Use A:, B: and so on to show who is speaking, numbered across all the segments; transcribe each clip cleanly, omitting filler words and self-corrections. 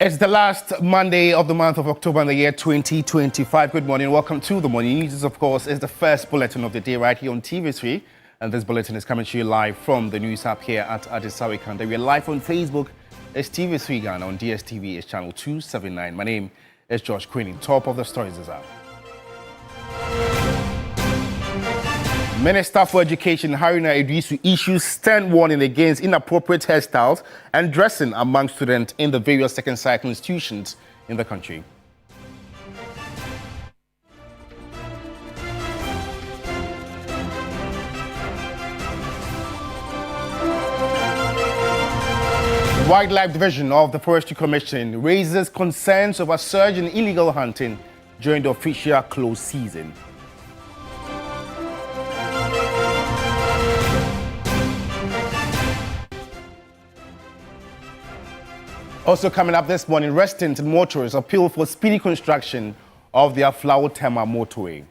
A: It's the last Monday of the month of October in the year 2025. Good morning. Welcome to the Morning News. This, of course, is the first bulletin of the day right here on TV3. And this bulletin is coming to you live from the news hub here at Adisawe Kanda. We're live on Facebook. It's TV3 Ghana. On DSTV, it's channel 279. My name is Josh Queening. Top of the stories is out. Minister for Education Haruna Idrisu issues stern warning against inappropriate hairstyles and dressing among students in the various second cycle institutions in the country. Wildlife Division of the Forestry Commission raises concerns over surge in illegal hunting during the official close season. Also coming up this morning, residents and motorists appeal for speedy construction of their Flower Tema motorway.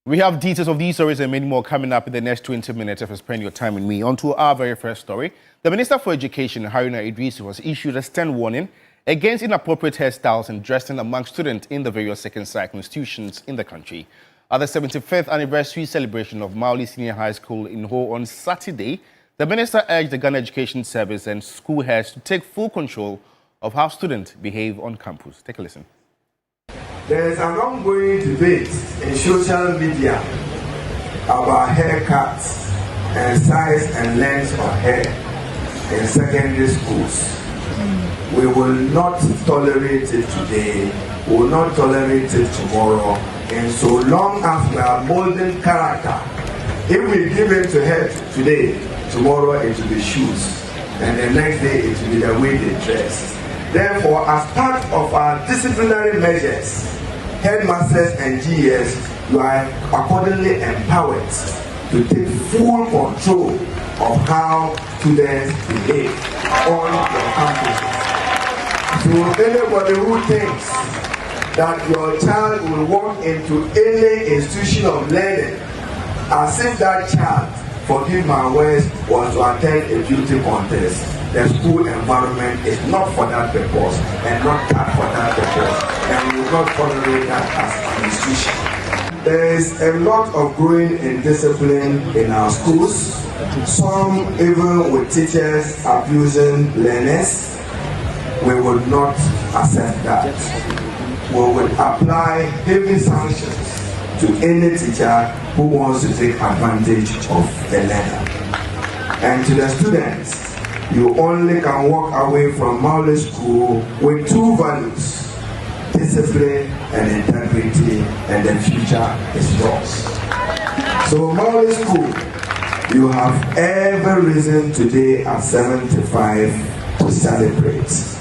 A: We have details of these stories and many more coming up in the next 20 minutes if you spend your time with me. On to our very first story. The Minister for Education, Haruna Idrisu, has issued a stern warning against inappropriate hairstyles and dressing among students in the various second cycle institutions in the country. At the 75th anniversary celebration of Mauli Senior High School in Ho on Saturday, the minister urged the Ghana Education Service and school heads to take full control of how students behave on campus. Take a listen.
B: There is an ongoing debate in social media about haircuts and size and length of hair in secondary schools. We will not tolerate it today, we will not tolerate it tomorrow, and so long as we are molding character, if we give it to head today, tomorrow it will be shoes, and the next day it will be the way they dress. Therefore, as part of our disciplinary measures, headmasters and GS, you are accordingly empowered to take full control of how students behave on your campuses. So anybody who thinks that your child will walk into any institution of learning as if that child, forgive my words, was to attend a beauty contest, the school environment is not for that purpose and not that for that purpose, and we will not tolerate that as an institution. There is a lot of growing indiscipline in our schools, some even with teachers abusing learners. We will not accept that. We will apply heavy sanctions to any teacher who wants to take advantage of the learner. And to the students, you only can walk away from Mauli School with two values: discipline and integrity, and the future is yours. So Mauli School, you have every reason today at 75 to celebrate.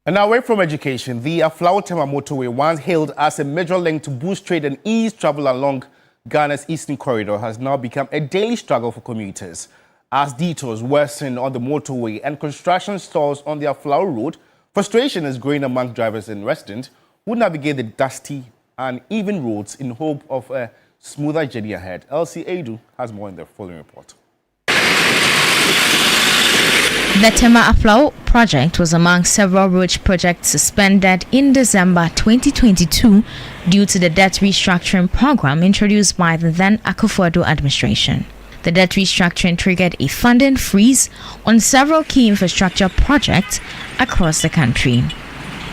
A: And away from education, the Flower Tema motorway, once hailed as a major link to boost trade and ease travel along Ghana's eastern corridor, has now become a daily struggle for commuters. As detours worsen on the motorway and construction stalls on the Flower Road, frustration is growing among drivers and residents who navigate the dusty and uneven roads in hope of a smoother journey ahead. LC Adu has more in the following report.
C: The Tema Aflau project was among several road projects suspended in December 2022 due to the debt restructuring program introduced by the then Akufo-Addo administration. The debt restructuring triggered a funding freeze on several key infrastructure projects across the country.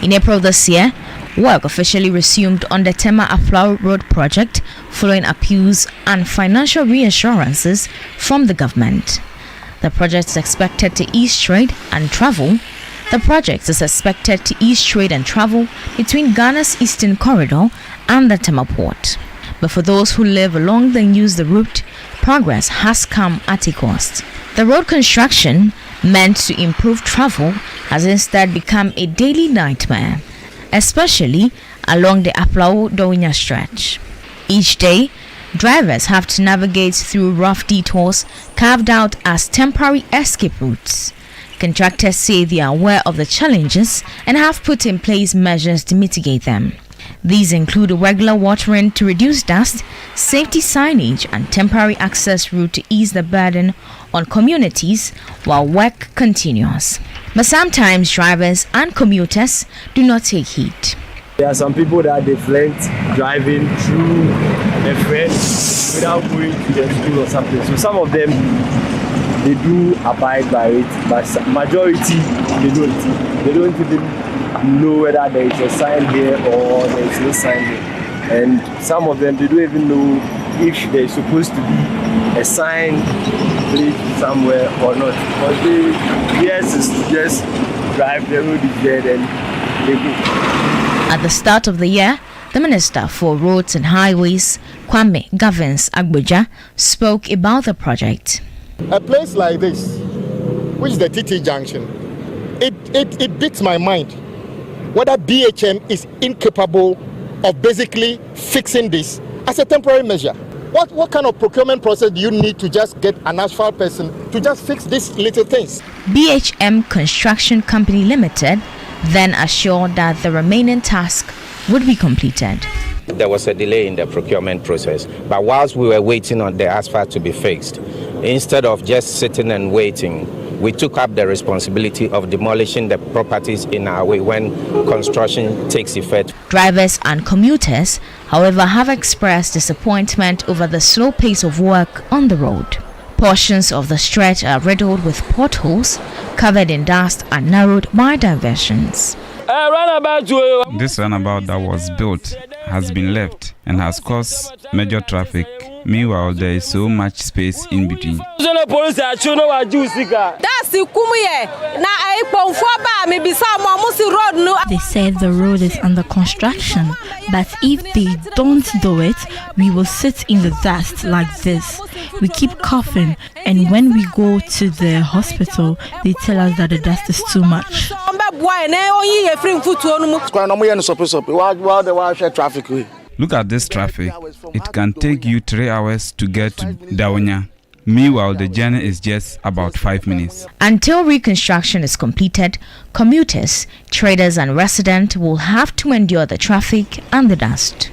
C: In April this year, work officially resumed on the Tema Aflau Road project following appeals and financial reassurances from the government. The project is expected to ease trade and travel. The project is expected to ease trade and travel between Ghana's eastern corridor and the Tema port. But for those who live along the and use the route, progress has come at a cost. The road construction, meant to improve travel, has instead become a daily nightmare, especially along the Aflau-Dowinya stretch. Each day, drivers have to navigate through rough detours carved out as temporary escape routes. Contractors say they are aware of the challenges and have put in place measures to mitigate them. These include regular watering to reduce dust, safety signage, and temporary access route to ease the burden on communities while work continues. But sometimes drivers and commuters do not take heed.
D: There are some people that they flint driving through the fence without going to the school or something. So some of them, they do abide by it, but majority, they don't. They don't even know whether there is a sign here or there is no sign here. And some of them, they don't even know if there is supposed to be a sign placed somewhere or not. But they, yes, it's just drive, the road is there, then they go.
C: At the start of the year, the Minister for Roads and Highways, Kwame Gavins Agboja, spoke about the project.
E: A place like this, which is the TT Junction, it beats my mind whether BHM is incapable of basically fixing this as a temporary measure. What kind of procurement process do you need to just get an asphalt person to just fix these little things?
C: BHM Construction Company Limited then assured that the remaining task would be completed.
F: There was a delay in the procurement process, but whilst we were waiting on the asphalt to be fixed, instead of just sitting and waiting, we took up the responsibility of demolishing the properties in our way when construction takes effect.
C: Drivers and commuters, however, have expressed disappointment over the slow pace of work on the road. Portions of the stretch are riddled with potholes, covered in dust and narrowed by diversions.
G: This runabout that was built has been left and has caused major traffic. Meanwhile, there is so much space in between.
H: They said the road is under construction, but if they don't do it, we will sit in the dust like this. We keep coughing, and when we go to the hospital, they tell us that the dust is too much.
G: Look at this traffic. It can take you 3 hours to get to Dawonya. Meanwhile, the journey is just about 5 minutes.
C: Until reconstruction is completed, commuters, traders and residents will have to endure the traffic and the dust.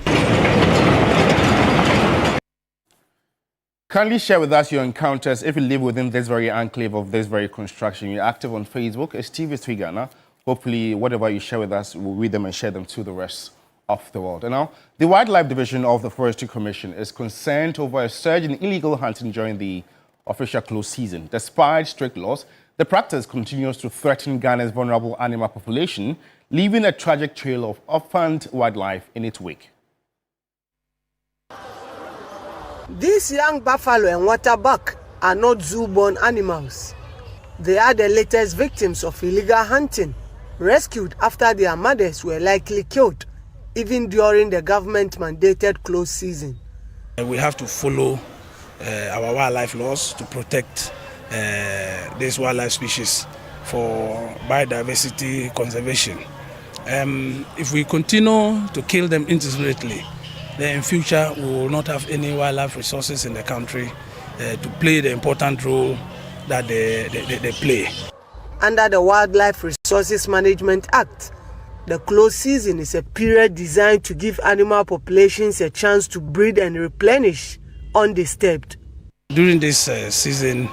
A: Kindly share with us your encounters if you live within this very enclave of this very construction. You're active on Facebook. It's TV3 Ghana. Hopefully, whatever you share with us, we'll read them and share them to the rest of the world. And now, the Wildlife Division of the Forestry Commission is concerned over a surge in illegal hunting during the official close season. Despite strict laws, the practice continues to threaten Ghana's vulnerable animal population, leaving a tragic trail of orphaned wildlife in its wake.
I: These young buffalo and waterbuck are not zoo-born animals. They are the latest victims of illegal hunting, rescued after their mothers were likely killed, even during the government-mandated close season.
J: We have to follow our wildlife laws to protect these wildlife species for biodiversity conservation. If we continue to kill them indiscriminately, then in future we will not have any wildlife resources in the country to play the important role that they play.
I: Under the Wildlife Resources Management Act, the close season is a period designed to give animal populations a chance to breed and replenish undisturbed.
J: During this season,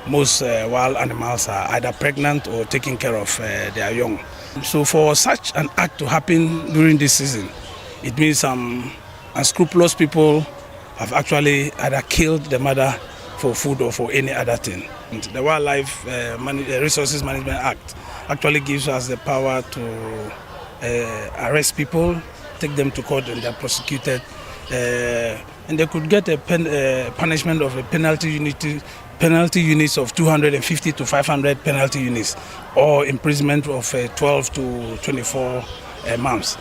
J: most wild animals are either pregnant or taking care of their young. So for such an act to happen during this season, it means some unscrupulous people have actually either killed the mother for food or for any other thing. And the Wildlife Resources Management Act actually gives us the power to arrest people, take them to court and they're prosecuted. And they could get a punishment of a penalty units of 250 to 500 penalty units, or imprisonment of 12 to 24 months.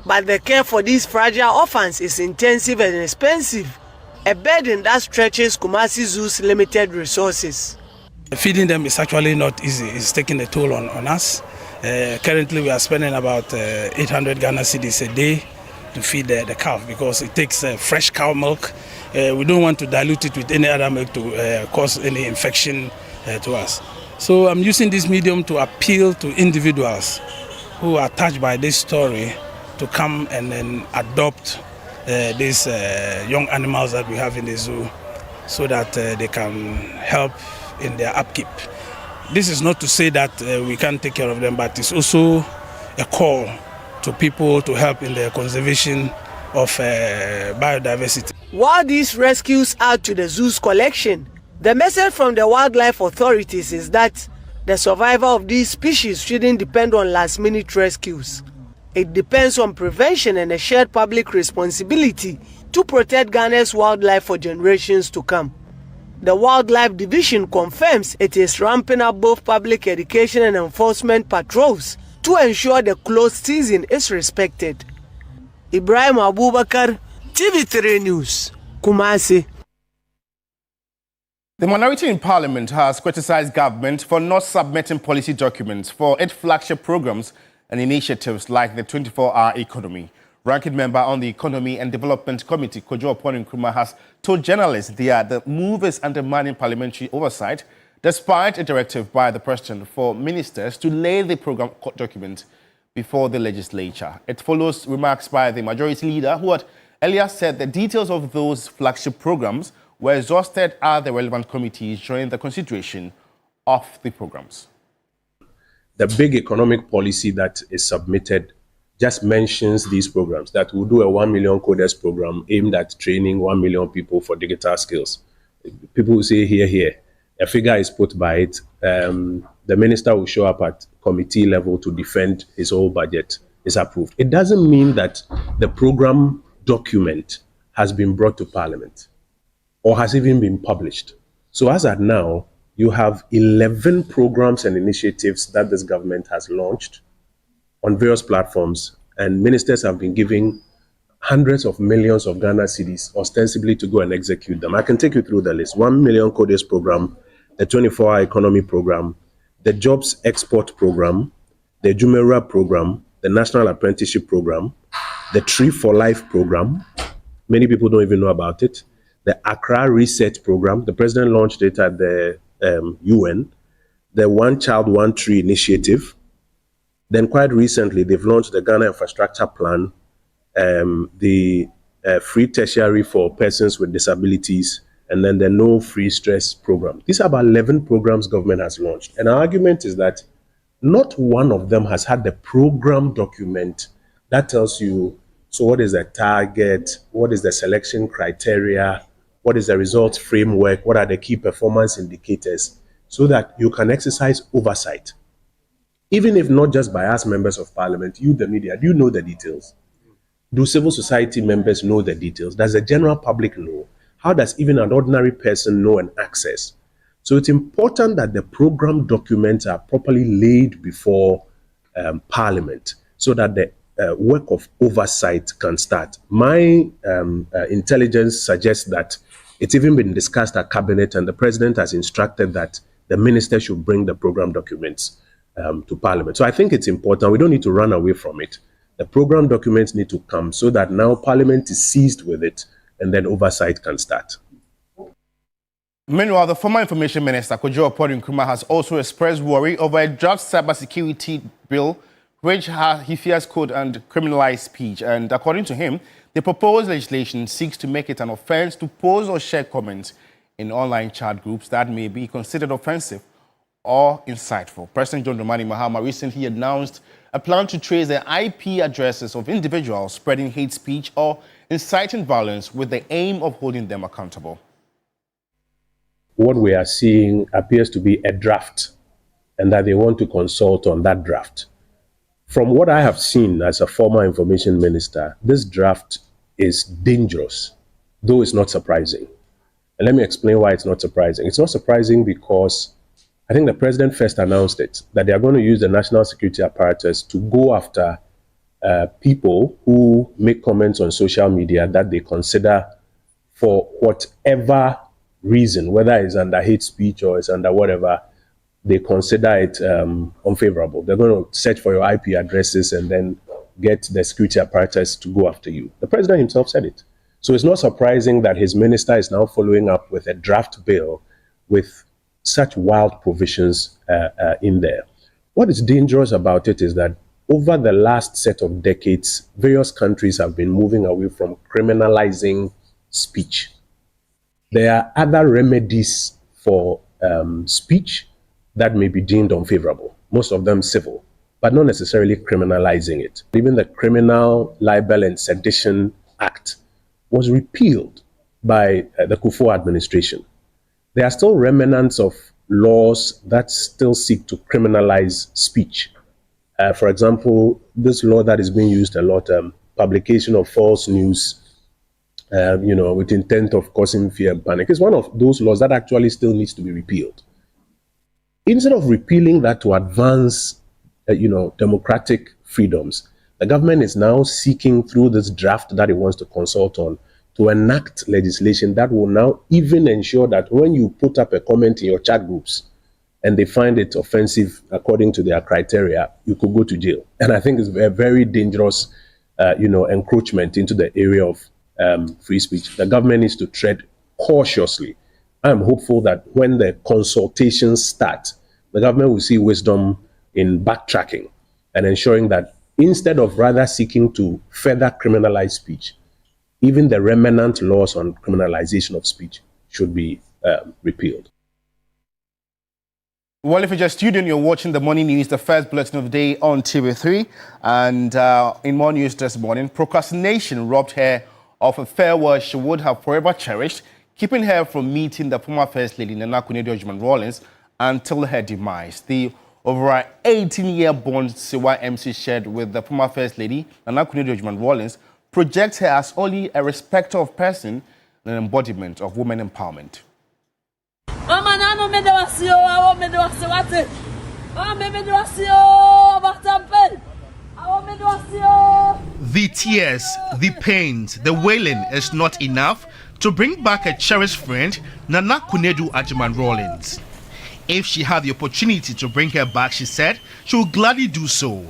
I: But the care for these fragile orphans is intensive and expensive, a burden that stretches Kumasi Zoo's limited resources.
J: Feeding them is actually not easy. It's taking a toll on us. Currently, we are spending about 800 Ghana cedis a day to feed the cow because it takes fresh cow milk. We don't want to dilute it with any other milk to cause any infection to us. So I'm using this medium to appeal to individuals who are touched by this story to come and then adopt these young animals that we have in the zoo so that they can help in their upkeep. This is not to say that we can't take care of them, but it's also a call to people to help in the conservation of biodiversity.
I: While these rescues add to the zoo's collection, the message from the wildlife authorities is that the survival of these species shouldn't depend on last-minute rescues. It depends on prevention and a shared public responsibility to protect Ghana's wildlife for generations to come. The Wildlife Division confirms it is ramping up both public education and enforcement patrols to ensure the closed season is respected. Ibrahim Abubakar, TV3 News, Kumasi.
A: The minority in Parliament has criticized government for not submitting policy documents for its flagship programs and initiatives like the 24-hour economy. Ranking member on the Economy and Development Committee, Kojo Nkrumah, has told journalists the move is undermining parliamentary oversight, despite a directive by the President for ministers to lay the program document before the legislature. It follows remarks by the majority leader, who had earlier said the details of those flagship programs were exhausted at the relevant committees during the consideration of the programs.
K: The big economic policy that is submitted just mentions these programs, that will do a 1 million coders program aimed at training 1 million people for digital skills. People will say here, a figure is put by it. The minister will show up at committee level to defend his whole budget is approved. It doesn't mean that the program document has been brought to Parliament or has even been published. So as at now, you have 11 programs and initiatives that this government has launched on various platforms, and ministers have been giving hundreds of millions of Ghana cedis ostensibly to go and execute them. I can take you through the list. 1 million coders program, the 24-hour economy program, the jobs export program, the Jumera program, the national apprenticeship program, the Tree for Life program. Many people don't even know about it. The Accra Reset program, the president launched it at the UN, the One Child, One Tree initiative. Then quite recently, they've launched the Ghana Infrastructure Plan, the free tertiary for persons with disabilities, and then the No Free Stress program. These are about 11 programs government has launched. And our argument is that not one of them has had the program document that tells you, so what is the target, what is the selection criteria, what is the results framework, what are the key performance indicators, so that you can exercise oversight. Even if not just by us members of parliament, you, the media, do you know the details? Do civil society members know the details? Does the general public know? How does even an ordinary person know and access? So it's important that the program documents are properly laid before parliament so that the work of oversight can start. My intelligence suggests that it's even been discussed at cabinet, and the president has instructed that the minister should bring the program documents to Parliament. So I think it's important. We don't need to run away from it. The program documents need to come so that now Parliament is seized with it and then oversight can start.
A: Meanwhile, the former Information Minister, Kojo Nkrumah, has also expressed worry over a draft cybersecurity bill which he fears could criminalize speech. And according to him, the proposed legislation seeks to make it an offense to post or share comments in online chat groups that may be considered offensive or insightful. President John Dramani Mahama recently announced a plan to trace the IP addresses of individuals spreading hate speech or inciting violence with the aim of holding them accountable.
K: What we are seeing appears to be a draft, and that they want to consult on that draft. From what I have seen as a former information minister, this draft is dangerous, though it's not surprising. And let me explain why it's not surprising. It's not surprising because I think the president first announced it, that they are going to use the national security apparatus to go after people who make comments on social media that they consider, for whatever reason, whether it's under hate speech or it's under whatever, they consider it unfavorable. They're going to search for your IP addresses and then get the security apparatus to go after you. The president himself said it. So it's not surprising that his minister is now following up with a draft bill with such wild provisions in there. What is dangerous about it is that over the last set of decades, various countries have been moving away from criminalizing speech. There are other remedies for speech that may be deemed unfavorable, most of them civil, but not necessarily criminalizing it. Even the Criminal Libel and Sedition Act was repealed by the Kufuor administration. There are still remnants of laws that still seek to criminalize speech. For example, this law that is being used a lot, publication of false news, with intent of causing fear and panic, is one of those laws that actually still needs to be repealed. Instead of repealing that to advance, democratic freedoms, the government is now seeking through this draft that it wants to consult on to enact legislation that will now even ensure that when you put up a comment in your chat groups and they find it offensive according to their criteria, you could go to jail. And I think it's a very dangerous, encroachment into the area of free speech. The government needs to tread cautiously. I'm hopeful that when the consultations start, the government will see wisdom in backtracking and ensuring that instead of rather seeking to further criminalize speech, even the remnant laws on criminalization of speech should be repealed.
A: Well, if you're just tuned in, you're watching the Morning News, the first bulletin of the day on TV3. And in more news this morning, procrastination robbed her of a farewell she would have forever cherished, keeping her from meeting the former First Lady, Nana Akufo-Addo Rawlings, until her demise. The over 18-year bond Sewa MC shared with the former First Lady, Nana Akufo-Addo Rawlings, projects her as only a respecter of person and an embodiment of women empowerment. The tears, the pains, the wailing is not enough to bring back a cherished friend, Nana Akufo-Addo Rawlings. If she had the opportunity to bring her back, she said, she would gladly do so.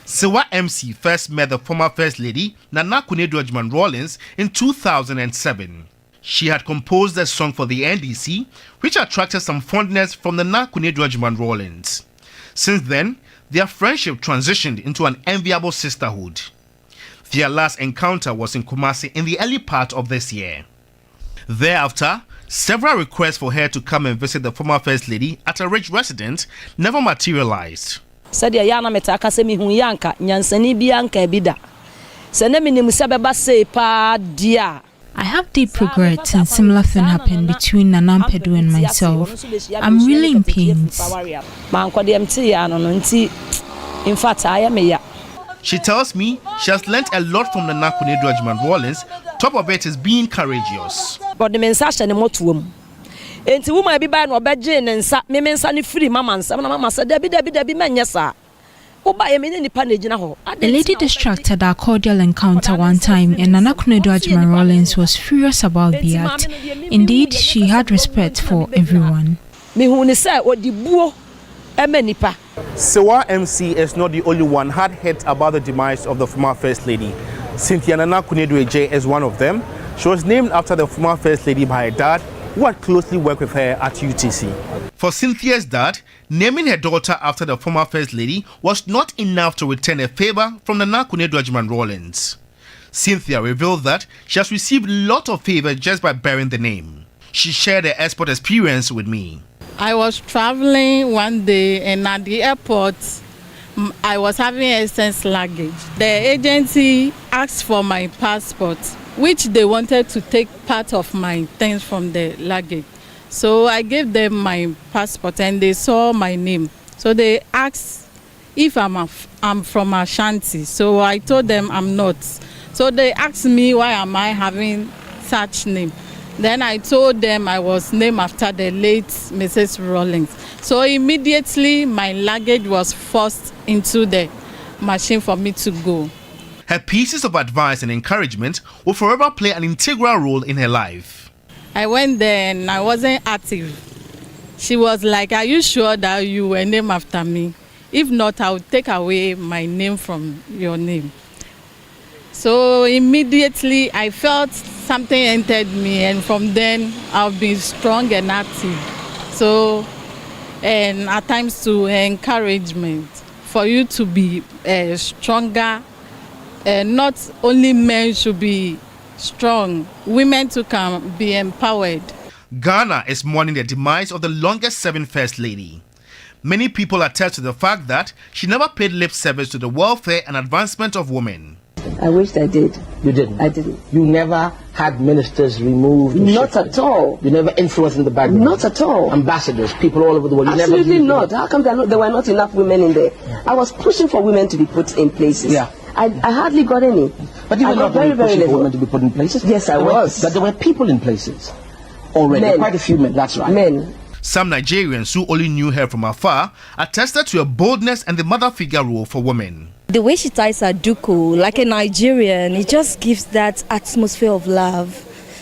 A: Sewa MC first met the former First Lady, Nana Akufo-Addo Rawlings, in 2007. She had composed a song for the NDC, which attracted some fondness from Nana Akufo-Addo Rawlings. Since then, their friendship transitioned into an enviable sisterhood. Their last encounter was in Kumasi in the early part of this year. Thereafter, several requests for her to come and visit the former First Lady at a rich residence never materialized.
H: I have deep regrets, and similar thing happened between Nana Akufo-Addo and myself. I'm really in pain.
A: She tells me she has learnt a lot from Nana Akufo-Addo Rawlings. Top of it is being courageous.
H: The lady distracted our cordial encounter one time, and Nana Akufo-Addo Rawlings was furious about the act. Indeed, she had respect for everyone.
A: Sewa MC is not the only one had heard about the demise of the former First Lady. Cynthia Nana Akufo-Addo is one of them. She was named after the former First Lady by her dad, who had closely worked with her at UTC. For Cynthia's dad, naming her daughter after the former First Lady was not enough to return a favor from Nana Akufo-Addo Rawlings. Cynthia revealed that she has received a lot of favor just by bearing the name. She shared her export experience with me.
L: I was traveling one day, and at the airport, I was having excess luggage. The agency asked for my passport, which they wanted to take part of my things from the luggage. So I gave them my passport, and they saw my name. So they asked if I'm from Ashanti. So I told them I'm not. So they asked me why am I having such name. Then I told them I was named after the late Mrs. Rawlings. So immediately my luggage was forced into the machine for me to go.
A: Her pieces of advice and encouragement will forever play an integral role in her life.
L: I went there and I wasn't active. She was like, "Are you sure that you were named after me? If not, I would take away my name from your name." So immediately I felt something entered me, and from then I've been strong and active. So, and at times to encouragement for you to be stronger. Not only men should be strong, women too can be empowered.
A: Ghana is mourning the demise of the longest-serving First Lady. Many people attest to the fact that she never paid lip service to the welfare and advancement of women.
M: I wished I did.
N: You didn't?
M: I didn't.
N: You never had ministers removed?
M: Not at all.
N: You never influenced in the background?
M: Not at all.
N: Ambassadors, people all over the world?
M: Absolutely not. How come there were not enough women in there? I was pushing for women to be put in places.
N: Yeah.
M: I hardly got any.
N: But you were not
M: very
N: pushing
M: little.
N: for women to be put in places?
M: Yes, I was.
N: But there were people in places already.
M: Men.
N: Quite a few men, that's right.
M: Men.
A: Some Nigerians who only knew her from afar attested to her boldness and the mother figure role for women.
O: The way she ties her duku, like a Nigerian, it just gives that atmosphere of love.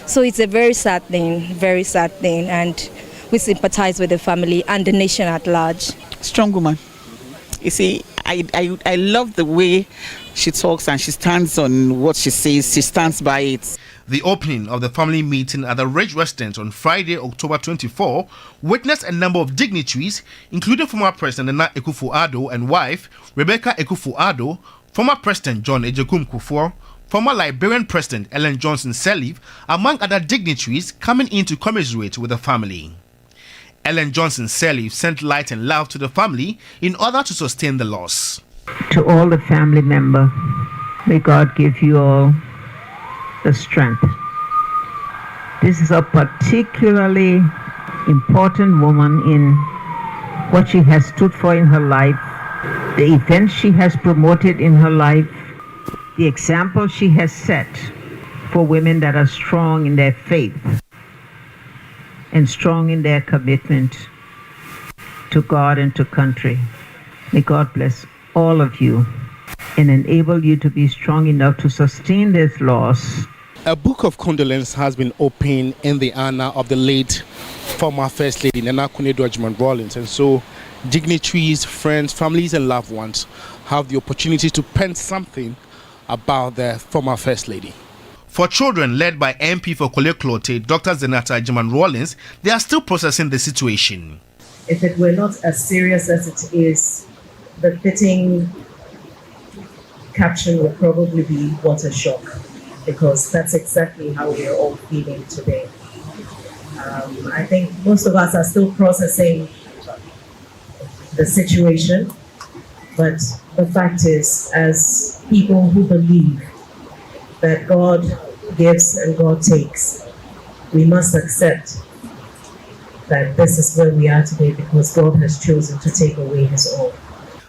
O: So it's a very sad thing, and we sympathize with the family and the nation at large.
P: Strong woman. You see, I love the way she talks and she stands on what she says, she stands by it.
A: The opening of the family meeting at the Ridge residence on Friday, October 24, witnessed a number of dignitaries, including former President Nana Akufo-Addo and wife Rebecca Akufo-Addo, former President John Ejekum Kufuor, former Liberian President Ellen Johnson Sirleaf, among other dignitaries coming in to commiserate with the family. Ellen Johnson Sirleaf sent light and love to the family in order to sustain the loss.
Q: To all the family members, may God give you all the strength. This is a particularly important woman in what she has stood for in her life, the events she has promoted in her life, the example she has set for women that are strong in their faith and strong in their commitment to God and to country. May God bless all of you and enable you to be strong enough to sustain this loss.
A: A book of condolence has been opened in the honor of the late former First Lady Nana Akufo-Addo Rawlings, and so dignitaries, friends, families and loved ones have the opportunity to pen something about the former First Lady. For children led by MP for Kole Klote, Dr. Zenata Agyeman Rawlings, they are still processing the situation.
R: If it were not as serious as it is, the fitting caption would probably be "What a shock," because that's exactly how we are all feeling today. I think most of us are still processing the situation, but the fact is, as people who believe that God gives and God takes, we must accept that this is where we are today because God has chosen to take away his own.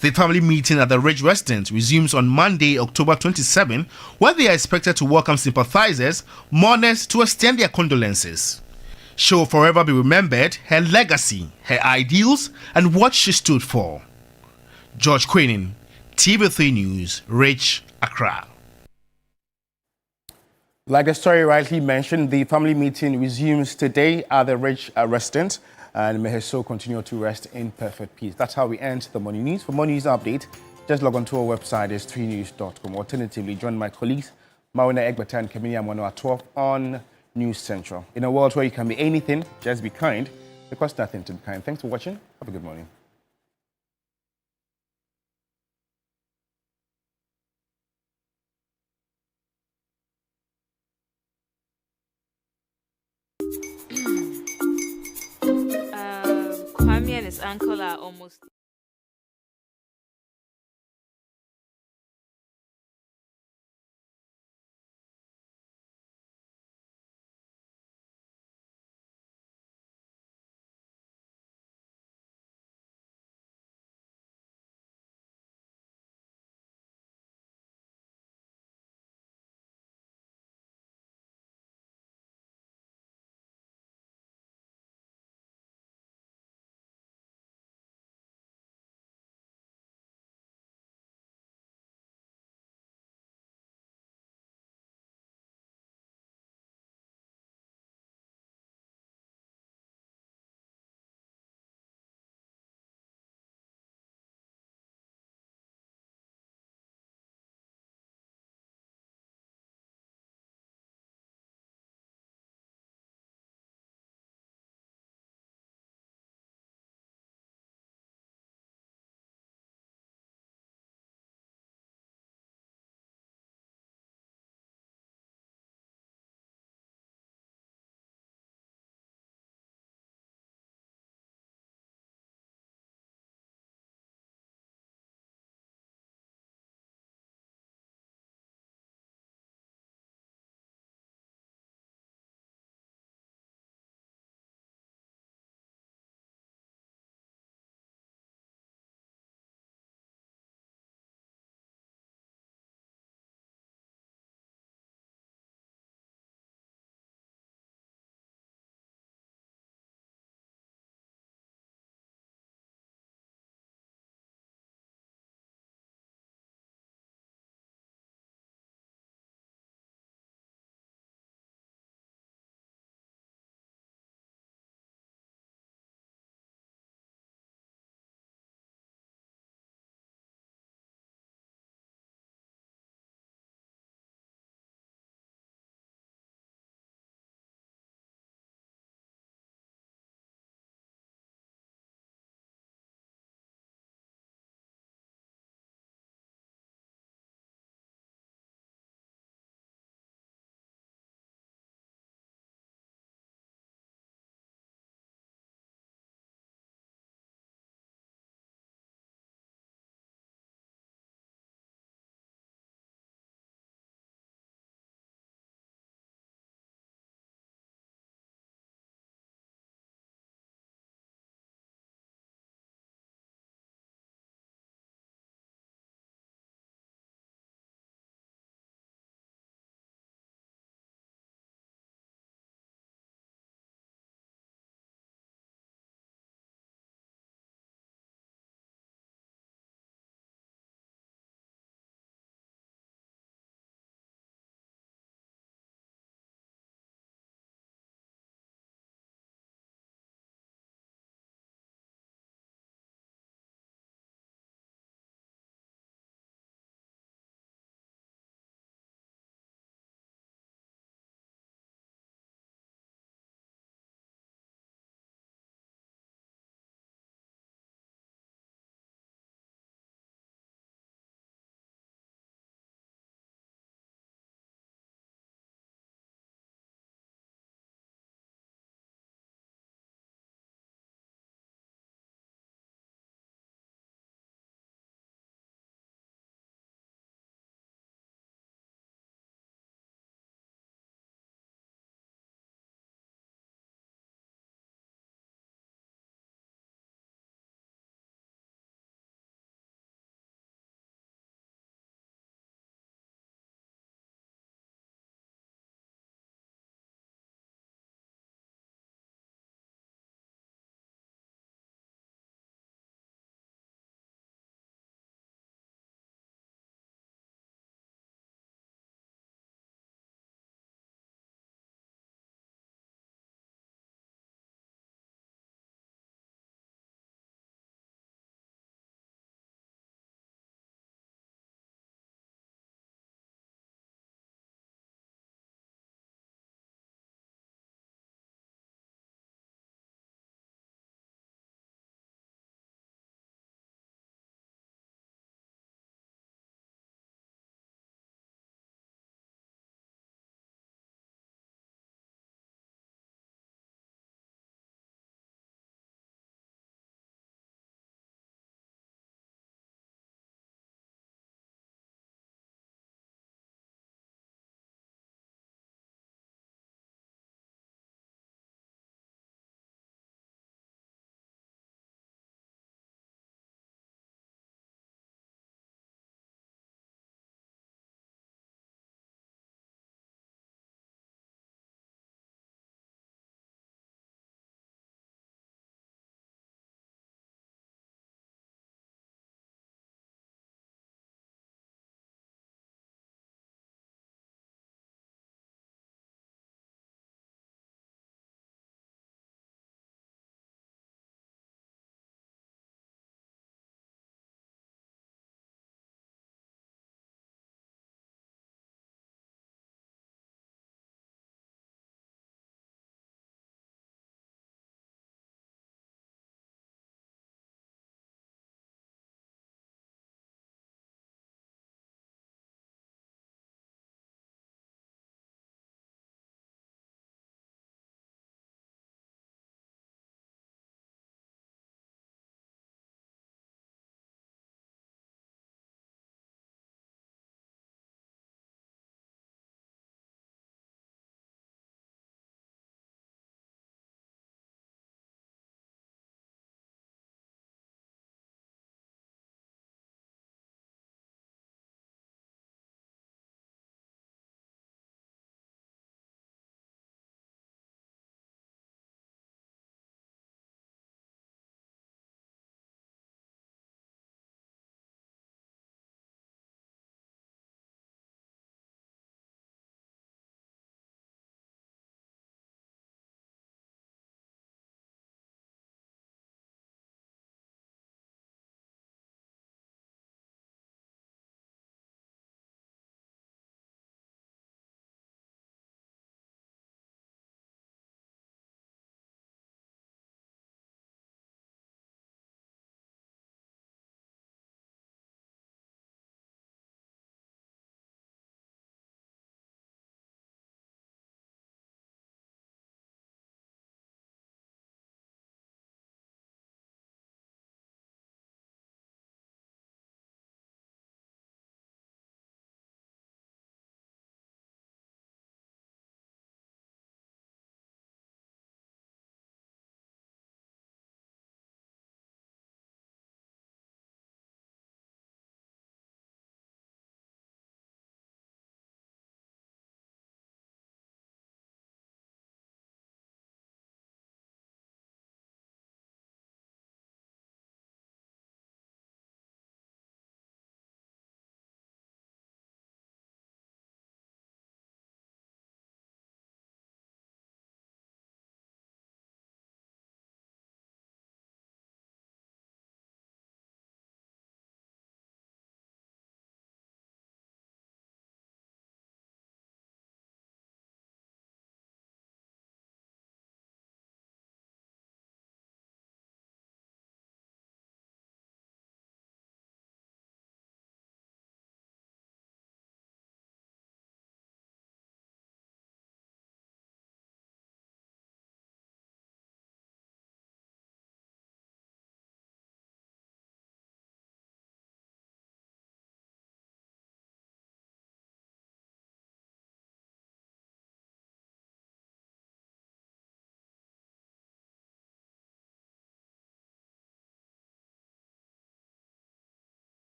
A: The family meeting at the Ridge residence resumes on Monday, October 27, where they are expected to welcome sympathizers, mourners to extend their condolences. She will forever be remembered, her legacy, her ideals, and what she stood for. George Queenan, TV3 News, Ridge, Accra. Like the story rightly mentioned, the family meeting resumes today at the Ridge residence, and may her soul continue to rest in perfect peace. That's how we end the morning news. For more news update, just log on to our website, it's 3news.com. Alternatively, join my colleagues, Marina Egbata and Kemini Amano at 12 on News Central. In a world where you can be anything, just be kind. It costs nothing to be kind. Thanks for watching. Have a good morning.
S: Kwame and his uncle are almost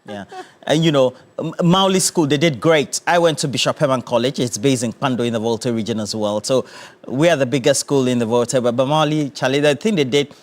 T: Yeah. And you know, Mauli School, they did great. I went to Bishop Herman College. It's based in Pando in the Volta region as well. So we are the biggest school in the Volta. But Mauli, Charlie, I think they did,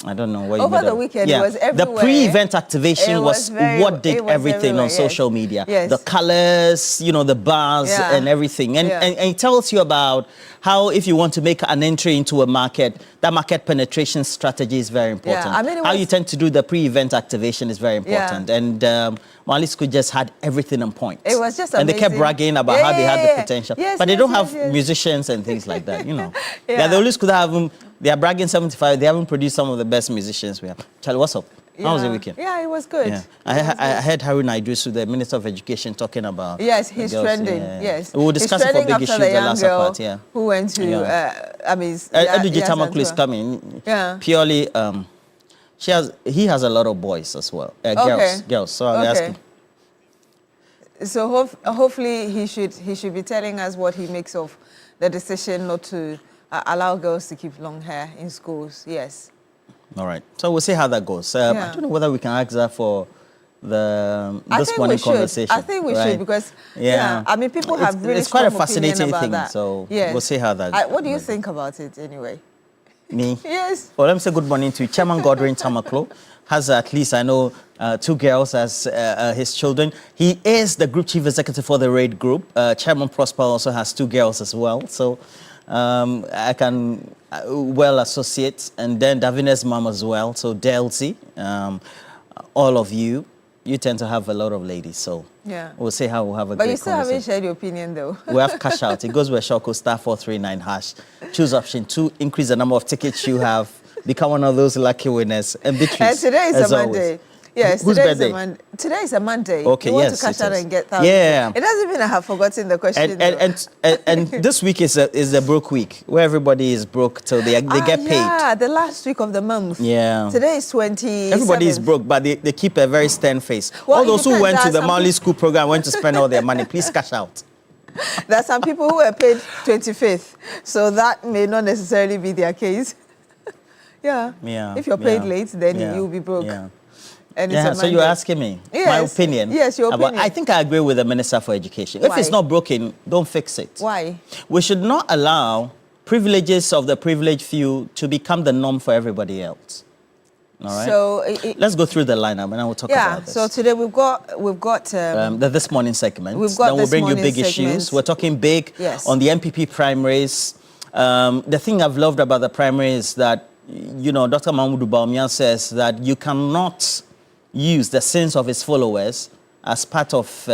T: I don't know what
N: over the weekend.
T: Yeah.
N: It was everywhere.
T: The pre-event activation was what did everything on social media.
N: Yes.
T: The colors, you know, the bars and everything. And, and it tells you about how if you want to make an entry into a market, that market penetration strategy is very important.
N: Yeah. I mean,
T: how you tend to do the pre-event activation is very important. And Mali School just had everything on point.
N: It was just
T: amazing. And they kept bragging about how they had the potential.
N: Yes,
T: but they don't have musicians and things like that, you know.
N: Yeah.
T: The only school that have them. They are bragging 75. They haven't produced some of the best musicians we have. Charlie, what's up? How was the weekend?
N: Yeah, it was good.
T: Yeah. I heard Haruna Idrisu, the Minister of Education, talking about.
N: Yes, he's trending.
T: Yeah.
N: Yes.
T: We'll discuss it for big issues the last part. Yeah.
N: Who went to? I mean,
T: Eduje Tamakulu is coming.
N: Yeah.
T: Purely, he has a lot of boys as well. Girls. So I'm asking.
N: So hopefully he should be telling us what he makes of the decision not to allow girls to keep long hair in schools. Yes. All
T: right. So we'll see how that goes. I don't know whether we can ask that for this morning conversation.
N: I think we should because I mean people have really
T: it's quite a fascinating thing.
N: That.
T: So we'll see how that.
N: What do you think about it anyway?
T: Me?
N: Yes.
T: Well, let me say good morning to Chairman Godwin Tamaklo. Has at least, I know, 2 girls as his children. He is the group chief executive for the RAID group. Chairman Prosper also has 2 girls as well. So I can well associate. And then Davina's mom as well. So Delcy, all of you tend to have a lot of ladies. So we'll see how we'll have a great conversation.
N: But you still haven't shared your opinion though.
T: We have cash out. It goes with Shoko *439#. Choose option 2. Increase the number of tickets you have. Become one of those lucky winners. And Beatrice,
N: and today is a Monday.
T: Always.
N: Yes,
T: whose birthday?
N: Today is a Monday.
T: Okay,
N: you want
T: yes,
N: to cash out and get thousands.
T: Yeah.
N: It doesn't mean I have forgotten the question.
T: And this week is a broke week where everybody is broke till they get paid.
N: Yeah, the last week of the month.
T: Yeah.
N: Today is 20.
T: Everybody is broke, but they keep a very stern face.
N: Well,
T: all those who went to the Mauli School program went to spend all their money. Please cash out.
N: There are some people who were paid 25th, so that may not necessarily be their case. Yeah. If you're paid late, then you'll be broke.
T: Yeah.
N: And
T: so you're asking me my opinion?
N: Yes, your opinion.
T: I think I agree with the Minister for Education.
N: Why?
T: If it's not broken, don't fix it.
N: Why?
T: We should not allow privileges of the privileged few to become the norm for everybody else. All right.
N: So
T: let's go through the lineup and I will talk about this.
N: So today we've got
T: the This Morning segment.
N: We've got
T: then we'll bring you big issues. We're talking big on the MPP primaries. The thing I've loved about the primary is that, you know, Dr. Mahmoud Bawumia says that you cannot use the sins of his followers as part of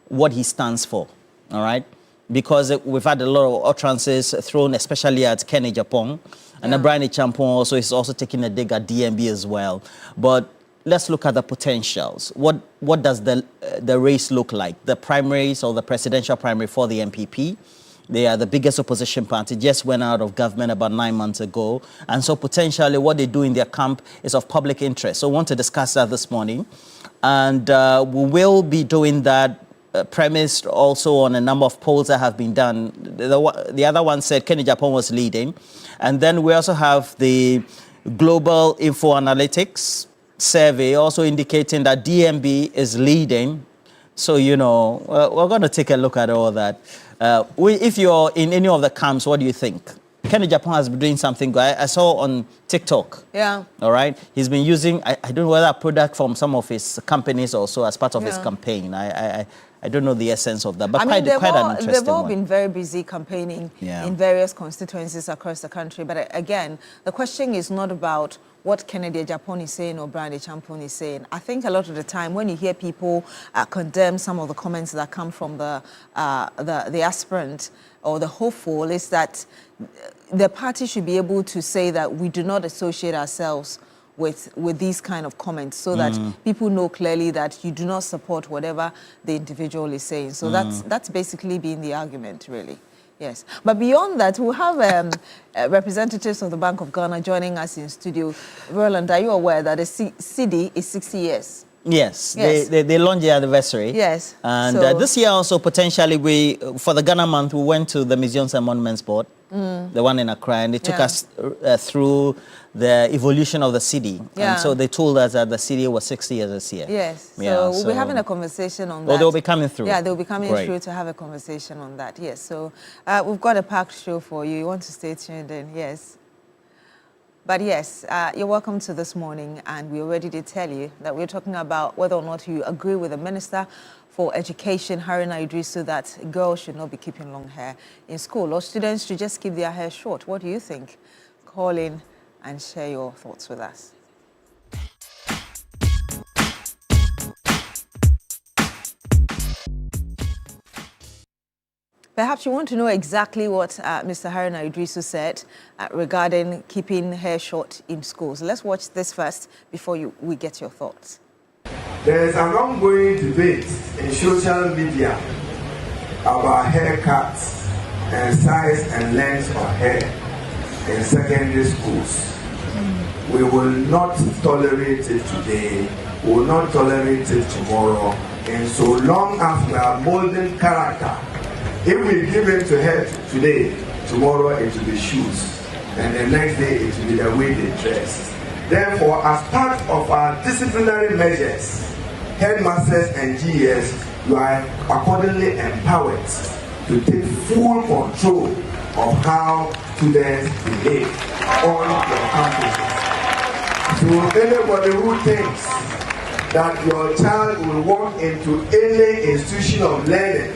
T: what he stands for, all right? Because we've had a lot of utterances thrown, especially at Kenny Japong, and Brian Champon also is also taking a dig at DMB as well. But let's look at the potentials. What does the race look like? The primaries or the presidential primary for the MPP? They are the biggest opposition party, just went out of government about 9 months ago. And so potentially what they do in their camp is of public interest. So I want to discuss that this morning. And we will be doing that premised also on a number of polls that have been done. The other one said Kenny Japon was leading. And then we also have the Global Info Analytics survey also indicating that DMB is leading. So, you know, we're going to take a look at all that. If you're in any of the camps, what do you think? Kenny Japon has been doing something good. I saw on TikTok.
N: Yeah.
T: All right. He's been using, I don't know whether a product from some of his companies also as part of his campaign. I don't know the essence of that, but quite an interesting
N: they've all
T: one.
N: been very busy campaigning in various constituencies across the country. But again, the question is not about what Kennedy Japon is saying or Brian Champon is saying. I think a lot of the time when you hear people condemn some of the comments that come from the aspirant or the hopeful, is that the party should be able to say that we do not associate ourselves with these kind of comments, so that people know clearly that you do not support whatever the individual is saying. So that's basically been the argument, really. Yes. But beyond that, we'll have representatives of the Bank of Ghana joining us in studio. Roland, are you aware that the CD is 60 years?
T: Yes,
N: Yes.
T: they launched the anniversary.
N: Yes.
T: And
N: So-
T: this year also potentially for the Ghana month, we went to the Museums and Monuments Board, the one in Accra, and they took us through the evolution of the city.
N: Yeah.
T: And so they told us that the city was 60 years this year.
N: Yes. So
T: Yeah,
N: we'll be having a conversation on that.
T: Oh, they'll be coming through.
N: Yeah, they'll be coming
T: Great.
N: through to have a conversation on that. Yes. So we've got a packed show for you. You want to stay tuned in? Yes. But yes, you're welcome to this morning, and we already did tell you that we're talking about whether or not you agree with the Minister for Education, Haruna Idrisu, that girls should not be keeping long hair in school, or students should just keep their hair short. What do you think? Call in and share your thoughts with us. Perhaps you want to know exactly what Mr. Haruna Idrisu said regarding keeping hair short in schools. Let's watch this first before we get your thoughts.
B: There is an ongoing debate in social media about haircuts and size and length of hair in secondary schools. We will not tolerate it today. We will not tolerate it tomorrow. And so long as we are molding character, if we give in to head today, tomorrow it will be shoes, and the next day it will be the way they dress. Therefore, as part of our disciplinary measures, headmasters and GES, you are accordingly empowered to take full control of how students behave on your campuses. So anybody who thinks that your child will walk into any institution of learning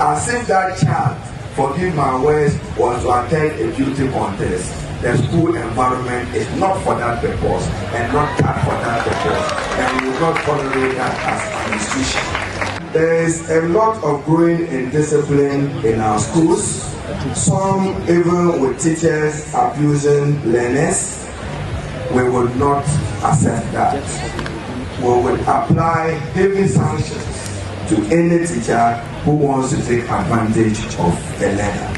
B: as if that child, forgive my words, was to attend a beauty contest, the school environment is not for that purpose and not cut for that purpose, and we will not tolerate that as an institution. There is a lot of growing indiscipline in our schools, some even with teachers abusing learners. We will not accept that. We will apply heavy sanctions to any teacher who wants to take advantage of a learner.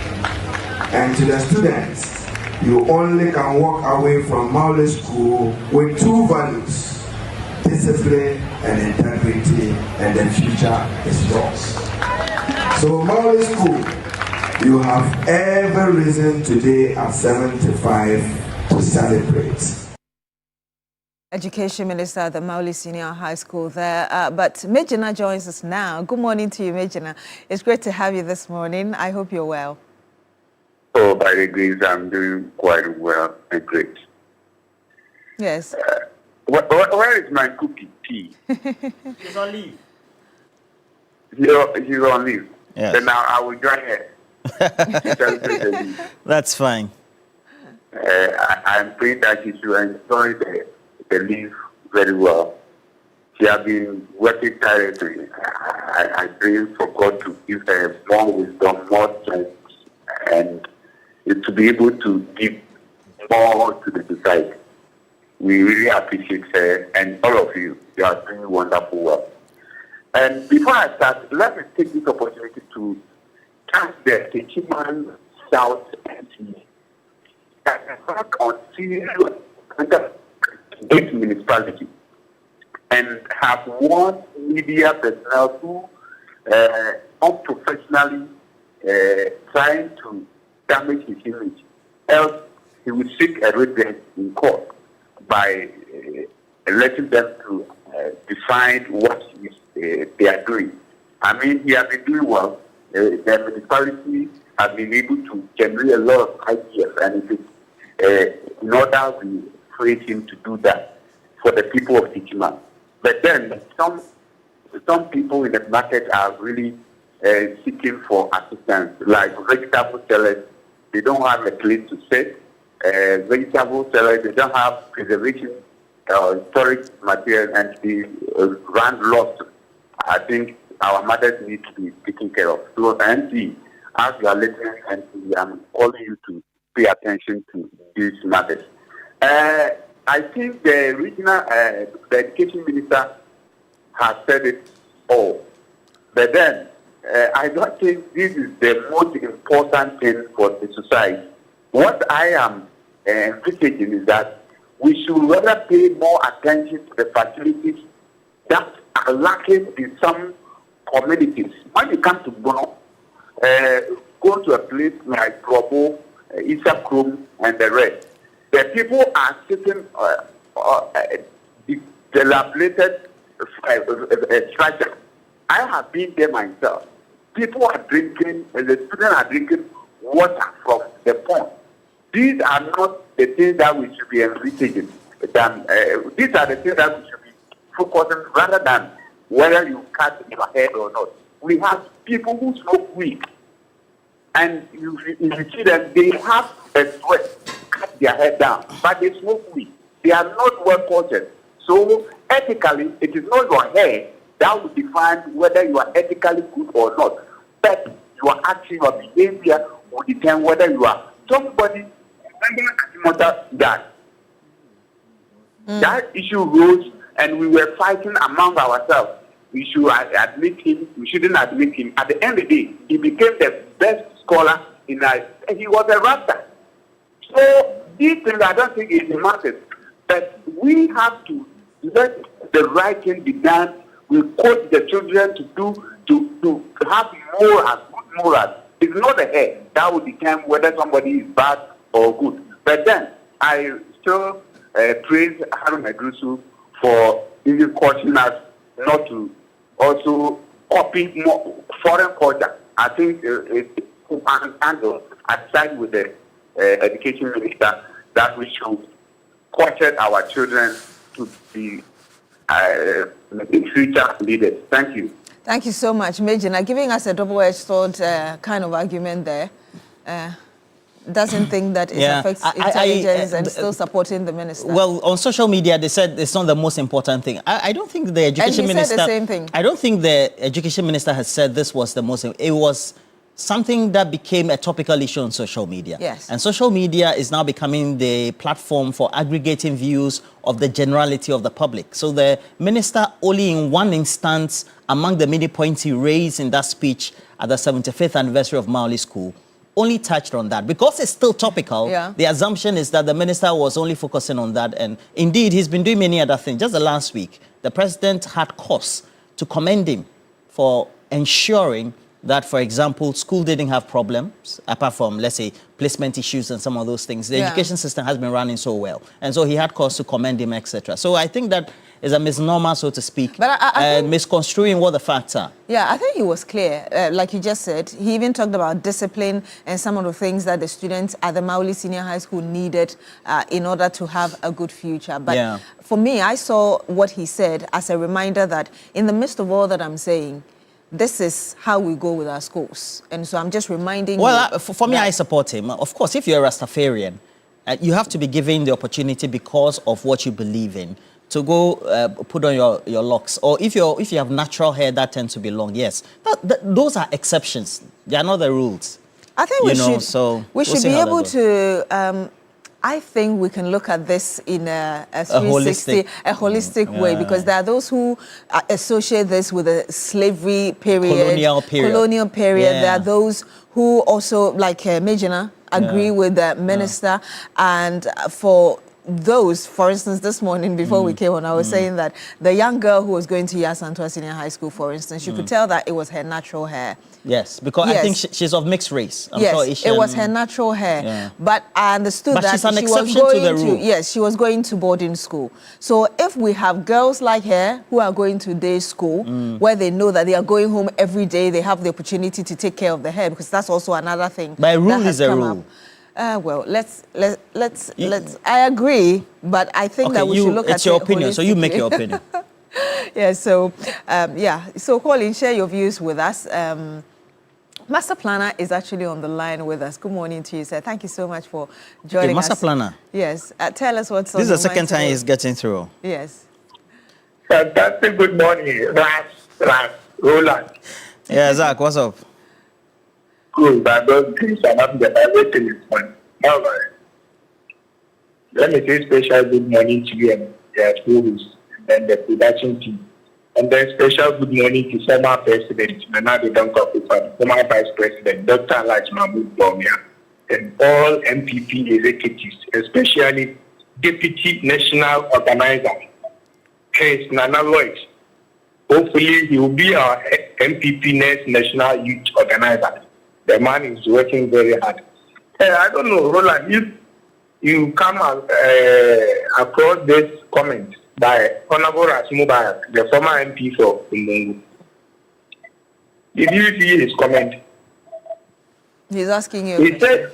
B: And to the students, you only can walk away from Maule School with two values: discipline and integrity, and the future is yours. So Maule School, you have every reason today at 75 to celebrate.
N: Education Minister at the Maule Senior High School there. But Mejina joins us now. Good morning to you, Mejina. It's great to have you this morning. I hope you're well.
U: Oh, by the grace, I'm doing quite well and great.
N: Yes.
U: Where is my cookie tea?
T: He's on leave.
U: He's on leave.
T: Yes.
U: Then now I will join her.
T: That's fine.
U: I'm praying that she should enjoy the leave very well. She has been working tirelessly. I pray for God to give her more wisdom, more strength, and to be able to give more to the society. We really appreciate her and all of you. You are doing wonderful work. And before I start, let me take this opportunity to thank the Techiman South and back on senior Great municipality and have one media personnel who unprofessionally trying to damage his image. Else he will seek a redress in court by letting them to define what they are doing. I mean, he has been doing well. The municipality has been able to generate a lot of ideas, and it is in order we create him to do that for the people of Tichima. But then some people in the market are really seeking for assistance, like vegetable sellers. They don't have a place to sit. Vegetable sellers, they don't have preservation storage material, and they run lost. I think our mothers need to be taken care of. So, NC, as you are listening, NC, I'm calling you to pay attention to these matters. I think the regional, the education minister has said it all. But then, I don't think this is the most important thing for the society. What I am envisaging is that we should rather pay more attention to the facilities that are lacking in some communities. When you come to Bono, go to a place like Probo, Isakrum, and the rest, the people are sitting dilapidated structure. I have been there myself. People are drinking, and the students are drinking water from the pond. These are not the things that we should be envisaging. These are the things that we should be focusing rather than whether you cut your hair or not. We have people who smoke weed, and you see that they have a sweat to cut their hair down, but they smoke weed. They are not well cultured. So ethically, it is not your hair that will define whether you are ethically good or not. But your action, your behavior will determine whether you are somebody. That issue rose, and we were fighting among ourselves. We should admit him. We shouldn't admit him. At the end of the day, he became the best scholar in our. He was a rapper. So these things, I don't think it matters. But we have to let the right thing be done. We coach the children to have morals, good morals. It's not the hair that will determine whether somebody is bad or good. But then I still praise Harun Edrusu for even coaching us not to also copy more foreign culture. I think it's handled aside with the education minister that we should coach our children to be future leaders. Thank you.
N: Thank you so much, Major. Now, giving us a double-edged sword kind of argument there. Doesn't think that it affects intelligence and still supporting the minister.
T: Well, on social media, they said it's not the most important thing. I don't think the education minister
N: said the same thing.
T: I don't think the education minister has said this was the most. It was something that became a topical issue on social media.
N: Yes.
T: And social media is now becoming the platform for aggregating views of the generality of the public. So the minister, only in one instance among the many points he raised in that speech at the 75th anniversary of Maoli School, only touched on that. Because it's still topical, the assumption is that the minister was only focusing on that. And indeed, he's been doing many other things. Just the last week, the president had cause to commend him for ensuring that, for example, school didn't have problems, apart from, let's say, placement issues and some of those things. The education system has been running so well. And so he had cause to commend him, etc. So I think that is a misnomer, so to speak,
N: but I think,
T: misconstruing what the facts are.
N: Yeah, I think he was clear. Like you just said, he even talked about discipline and some of the things that the students at the Maoli Senior High School needed in order to have a good future. But for me, I saw what he said as a reminder that in the midst of all that I'm saying, this is how we go with our schools. And so I'm just reminding you.
T: Well, for me, I support him. Of course, if you're a Rastafarian, you have to be given the opportunity because of what you believe in to go put on your locks. Or if you have natural hair that tends to be long, yes. Those are exceptions. They are not the rules.
N: I think we should be able to... I think we can look at this in a 360, holistic way, because there are those who associate this with a slavery period, colonial period. There are those who also, like Majina, agree with the minister. And for those, for instance, this morning before we came on, I was saying that the young girl who was going to Yasantua Senior High School, for instance, you could tell that it was her natural hair.
T: Yes, because I think she's of mixed race. I'm sure
N: it was her natural hair. But I understood that
T: she's an
N: she
T: exception
N: was going
T: to the rule.
N: Yes, she was going to boarding school. So if we have girls like her who are going to day school, where they know that they are going home every day, they have the opportunity to take care of the hair, because that's also another thing.
T: But a rule is a rule.
N: Well, let's. I agree, but I think that we should look at it.
T: It's your opinion, so you make your opinion.
N: So Colin, share your views with us. Master Planner is actually on the line with us. Good morning to you, sir. Thank you so much for joining us.
T: Master Planner?
N: Yes. Tell us what's on
T: This is the second time he's getting through.
N: Yes.
D: Fantastic. Good morning, Roland.
T: Yeah, Zach, what's up?
D: Good. I don't think everything is fine. However, let me say special good morning to you and the schools and the production team. And then special good morning to former President Nanadi Donkokufa, former Vice President Dr. Alaj Mahmoud Bawumia, and all MPP executives, especially Deputy National Organizer Chris Nana Lloyd, hopefully he will be our MPP next national youth organizer. The man is working very hard. I don't know, Roland, if you come across this comment by Honorable Rasmubarak, the former MP for Umungu. Did you see his comment?
N: He's asking you.
D: He said,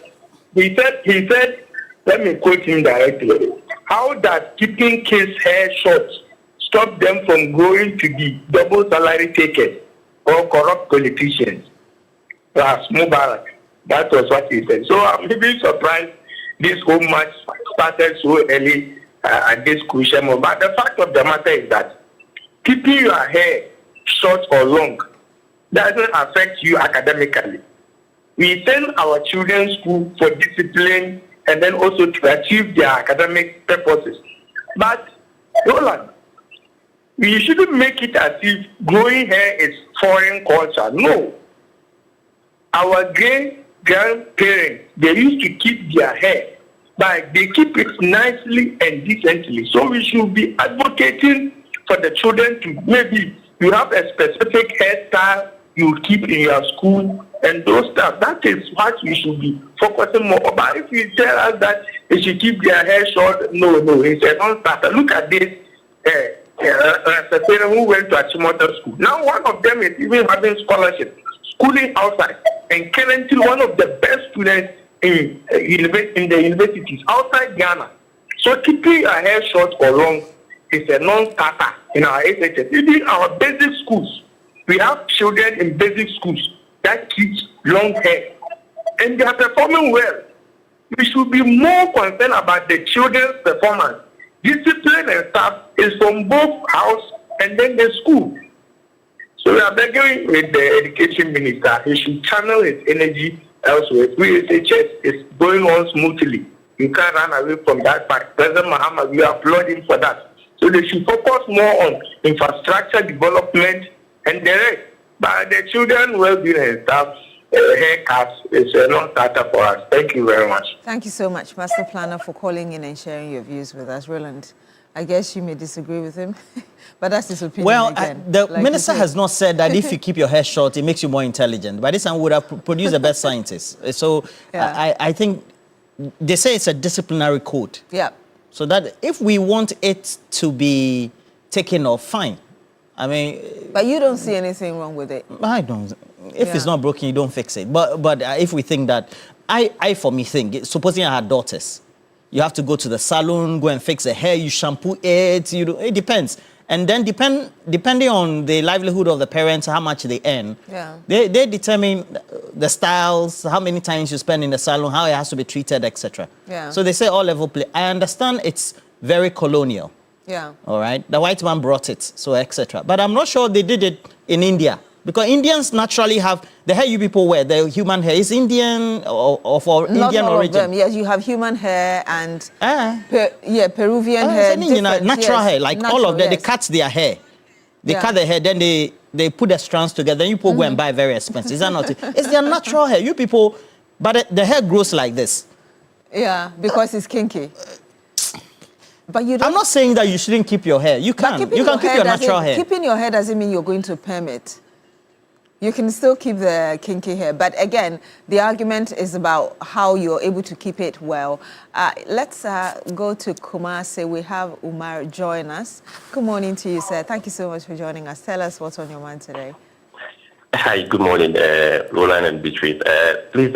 D: let me quote him directly. How does keeping kids' hair short stop them from growing to be double salary takers or corrupt politicians? Mubarak. That was what he said. So I'm really surprised this whole match started so early at this crucial moment. But the fact of the matter is that keeping your hair short or long doesn't affect you academically. We send our children to school for discipline and then also to achieve their academic purposes. But, Roland, we shouldn't make it as if growing hair is foreign culture. No. Our grandparents, they used to keep their hair, but they keep it nicely and decently. So we should be advocating for the children to maybe you have a specific hairstyle you keep in your school and those stuff. That is what we should be focusing more on. But if you tell us that they should keep their hair short, no, it's a non-starter. Look at this. Who went to Achimota school. Now one of them is even having scholarship, schooling outside, and currently one of the best students in the universities outside Ghana. So keeping your hair short or long is a non-starter in our SHS. Even our basic schools, we have children in basic schools that keep long hair, and they are performing well. We should be more concerned about the children's performance. Discipline and stuff is from both house and then the school. So we are begging with the education minister, he should channel his energy elsewhere. We SHS is going on smoothly. You can't run away from that fact. President Mahama, we applaud him for that. So they should focus more on infrastructure development and the rest. But the children well-being and stuff, haircuts is a non-starter for us. Thank you very much.
N: Thank you so much, Master Planner, for calling in and sharing your views with us. Roland, I guess you may disagree with him, but that's his opinion.
T: Well,
N: again.
T: the minister has not said that if you keep your hair short, it makes you more intelligent. By this time, we would have produced the best scientists. So yeah. I think they say it's a disciplinary code.
N: Yeah.
T: So that if we want it to be taken off, fine. I mean...
N: But you don't see anything wrong with it?
T: I don't. If it's not broken, you don't fix it. But if we think that... I for me, think, supposing I had daughters, you have to go to the salon, go and fix the hair, you shampoo it, it depends. And then depending on the livelihood of the parents, how much they earn, they determine the styles, how many times you spend in the salon, how it has to be treated, etc.
N: Yeah.
T: So they say all level play. I understand it's very colonial.
N: Yeah.
T: All right. The white man brought it, so etc. But I'm not sure they did it in India. Because Indians naturally have, the hair you people wear, the human hair is Indian or for
N: Not
T: Indian
N: all
T: origin.
N: Of them. Yes, you have human hair and Peruvian hair.
T: Natural hair, like
N: natural,
T: all of them, they cut their hair. They cut their hair, then they put the strands together, then you people go and buy very expensive. Is that not it? It's their natural hair. You people, but the hair grows like this.
N: Yeah, because it's kinky. But you don't...
T: I'm not saying that you shouldn't keep your hair. You can. You can keep your natural hair.
N: Keeping your hair doesn't mean you're going to perm it. You can still keep the kinky hair. But again, the argument is about how you're able to keep it well. Let's go to Kumasi. We have Umar join us. Good morning to you, sir. Thank you so much for joining us. Tell us what's on your mind today.
E: Hi, good morning, Roland and Beatrice. Please,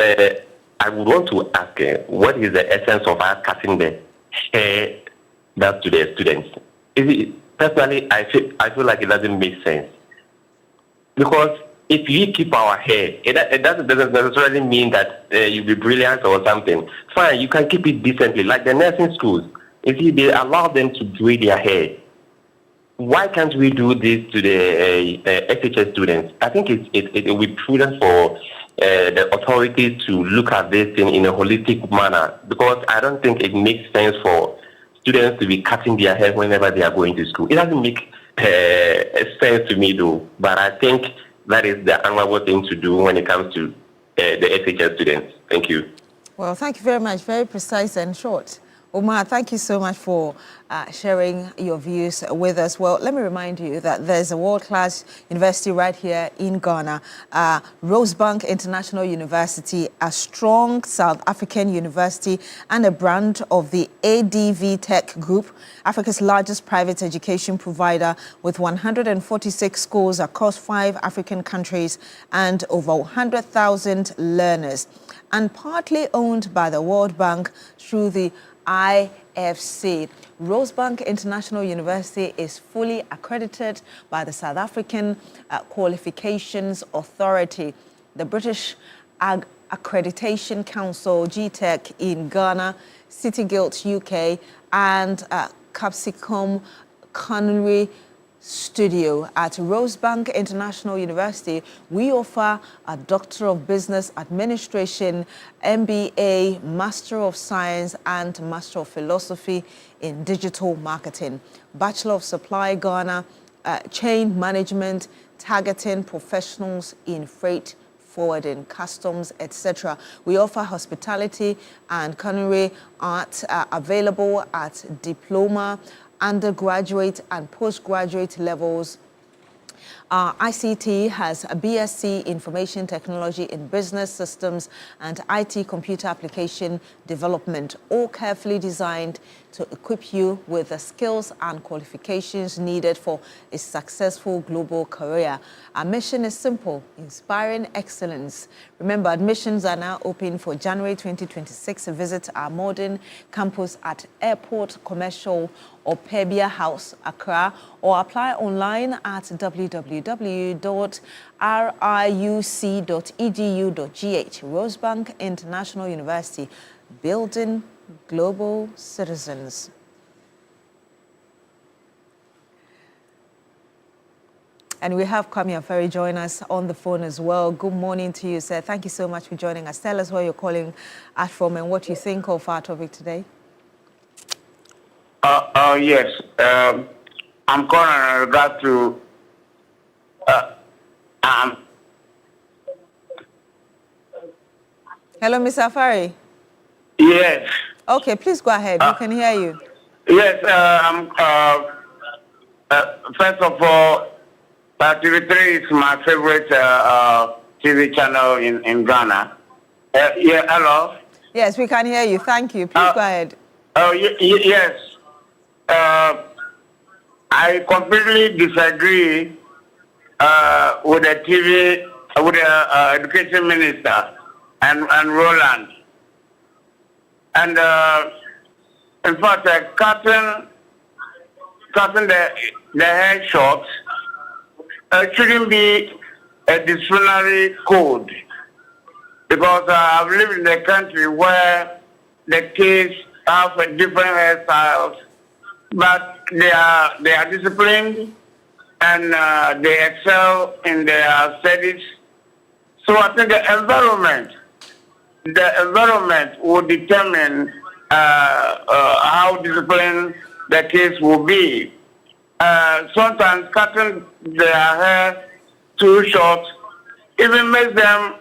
E: I would want to ask, what is the essence of us cutting the hair back to the students? Personally, I feel like it doesn't make sense. Because if we keep our hair, it doesn't necessarily mean that you'll be brilliant or something. Fine, you can keep it decently. Like the nursing schools, you see, they allow them to braid their hair. Why can't we do this to the SHS students? I think it will be prudent for the authorities to look at this thing in a holistic manner, because I don't think it makes sense for students to be cutting their hair whenever they are going to school. It doesn't make sense to me, though, but I think that is the honorable thing to do when it comes to the SHS students. Thank you.
N: Well, thank you very much. Very precise and short. Omar, thank you so much for sharing your views with us. Well, let me remind you that there's a world-class university right here in Ghana, Rosebank International University, a strong South African university and a brand of the ADV Tech Group, Africa's largest private education provider with 146 schools across 5 African countries and over 100,000 learners, and partly owned by the World Bank through the IFC. Rosebank International University is fully accredited by the South African Qualifications Authority, the British Accreditation Council, GTEC in Ghana, City Guild UK, and Capsicum Culinary Studio. At Rosebank International University, we offer a Doctor of Business Administration, MBA, Master of Science, and Master of Philosophy in Digital Marketing, Bachelor of Supply Ghana, Chain Management, targeting professionals in freight forwarding, customs, etc. We offer hospitality and culinary arts available at diploma, undergraduate and postgraduate levels. ICT has a BSc Information Technology in Business Systems and IT Computer Application Development, all carefully designed to equip you with the skills and qualifications needed for a successful global career. Our mission is simple: inspiring excellence. Remember, admissions are now open for January 2026. Visit our modern campus at Airport Commercial or Pebia House, Accra, or apply online at www.riuc.edu.gh. Rosebank International University, building global citizens. And we have Kwame Aferi join us on the phone as well. Good morning to you, sir. Thank you so much for joining us. Tell us where you're calling us from and what you think of our topic today.
U: Yes. I'm calling in regard to
N: Hello, Mr. Afari.
U: Yes.
N: Okay, please go ahead. We can hear you.
U: Yes. First of all, TV3 is my favorite TV channel in Ghana. Yeah. Hello.
N: Yes, we can hear you. Thank you. Please go ahead.
U: Yes. I completely disagree with the education minister and Roland. And in fact, cutting the hair short shouldn't be a disciplinary code, because I've lived in a country where the kids have different hairstyles, but they are disciplined and they excel in their studies. So I think the environment will determine how disciplined the kids will be. Sometimes cutting their hair too short even makes them,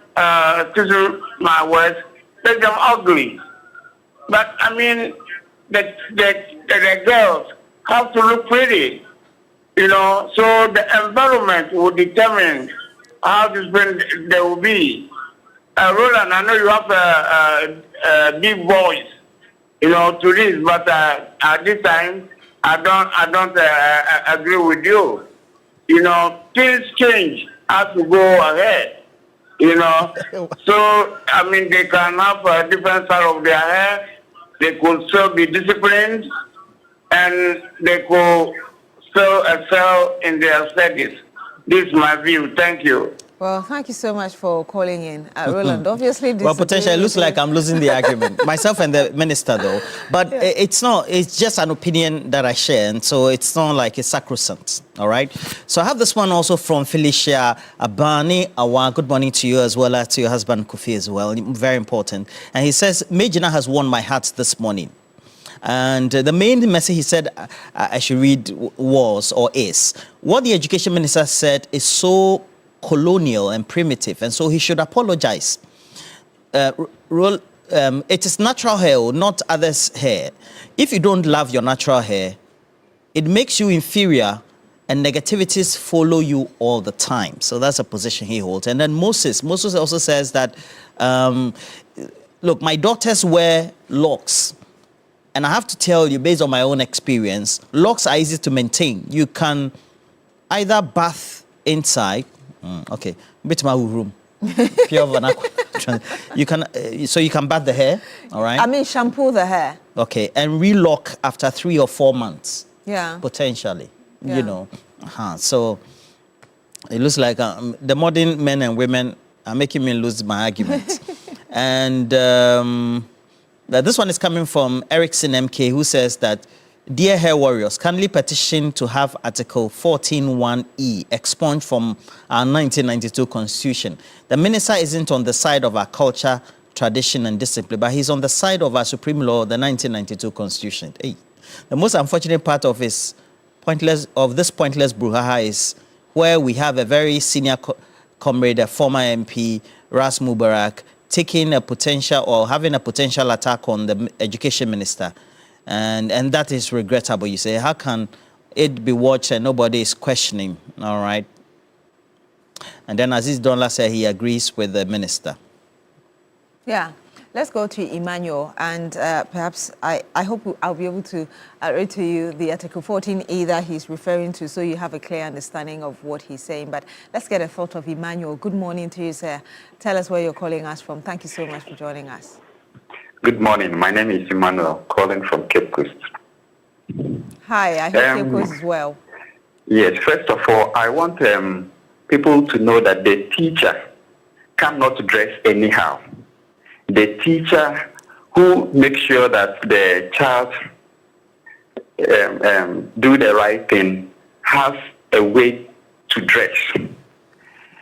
U: excuse my words, make them ugly. But I mean, the girls have to look pretty, you know. So the environment will determine how disciplined they will be. Roland, I know you have a big voice, you know, to this, but at this time, I don't agree with you. You know, things change as we go ahead, you know. So, I mean, they can have a different style of their hair. They could still be disciplined, and they could still excel in their studies. This is my view. Thank you.
N: Well, thank you so much for calling in. Roland, obviously...
T: Well, potentially, it looks like I'm losing the argument. Myself and the minister, though. But it's not. It's just an opinion that I share, and so it's not like it's sacrosanct, all right? So I have this one also from Felicia Abani Awa. Good morning to you, as well as to your husband, Kofi, as well. Very important. And he says, Majina has won my heart this morning. And the main message he said I should read was, or is, what the education minister said is so colonial and primitive, and so he should apologize. it is natural hair, not others' hair. If you don't love your natural hair, it makes you inferior and negativities follow you all the time. So that's a position he holds. And then Moses also says that, look, my daughters wear locks. And I have to tell you, based on my own experience, locks are easy to maintain. You can either bath inside, okay, bit my room. Pure vernacular. You can bath the hair, all right?
N: I mean, shampoo the hair.
T: Okay, and relock after 3 or 4 months.
N: Yeah.
T: Potentially, you know. So it looks like the modern men and women are making me lose my argument. And this one is coming from Erickson MK, who says that, dear hair warriors, kindly petition to have Article 14(1)(e) expunged from our 1992 Constitution. The minister isn't on the side of our culture, tradition, and discipline, but he's on the side of our supreme law, the 1992 Constitution. Hey. The most unfortunate part of this pointless brouhaha is where we have a very senior comrade, a former MP, Ras Mubarak, taking a potential or having a potential attack on the education minister. And that is regrettable. You say, how can it be watched and nobody is questioning? All right. And then Aziz Donla said he agrees with the minister.
N: Yeah. Let's go to Emmanuel, and perhaps I hope I'll be able to read to you the Article 14(e) that he's referring to, so you have a clear understanding of what he's saying. But let's get a thought of Emmanuel. Good morning to you, sir. Tell us where you're calling us from. Thank you so much for joining us.
U: Good morning. My name is Emmanuel, calling from Cape Coast.
N: Hi, I hope Cape Coast is well.
U: Yes, first of all, I want people to know that the teacher cannot dress anyhow. The teacher who makes sure that the child do the right thing has a way to dress.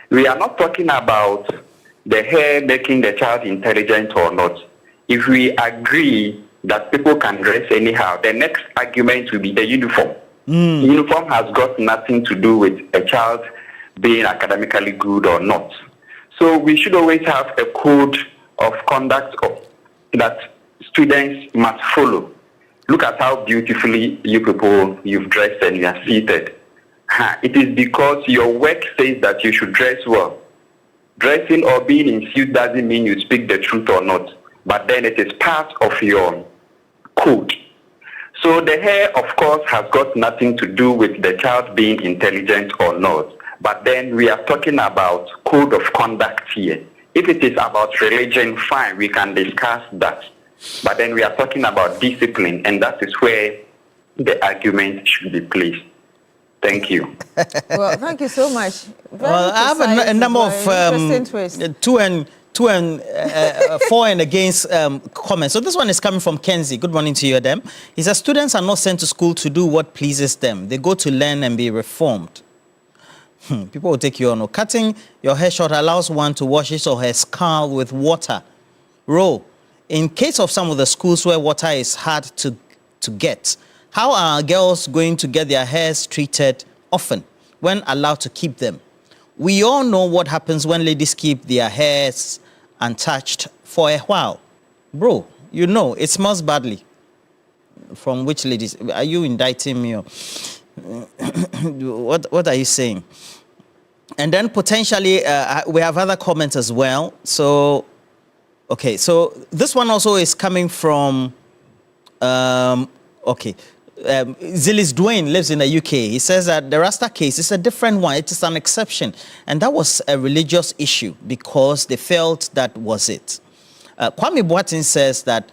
U: We are not talking about the hair making the child intelligent or not. If we agree that people can dress anyhow, the next argument will be the uniform. The uniform has got nothing to do with a child being academically good or not. So we should always have a code of conduct that students must follow. Look at how beautifully you people, you've dressed and you are seated. It is because your work says that you should dress well. Dressing or being in suit doesn't mean you speak the truth or not, but then it is part of your code. So the hair, of course, has got nothing to do with the child being intelligent or not, but then we are talking about code of conduct here. If it is about religion, fine, we can discuss that. But then we are talking about discipline, and that is where the argument should be placed. Thank you.
N: Well, thank you so much.
T: Well, I have a number of 2 and 4 and against comments. So this one is coming from Kenzie. Good morning to you, Adam. He says, students are not sent to school to do what pleases them. They go to learn and be reformed. People will take you on. Cutting your hair short allows one to wash his or her scalp with water. In case of some of the schools where water is hard to get, how are girls going to get their hairs treated often when allowed to keep them? We all know what happens when ladies keep their hairs untouched for a while. Bro, you know, it smells badly. From which ladies? Are you indicting me? What are you saying? And then potentially we have other comments as well. So, okay, so this one also is coming from, Zilis Dwayne lives in the UK. He says that the Rasta case is a different one. It is an exception. And that was a religious issue because they felt that was it. Kwame Boateng says that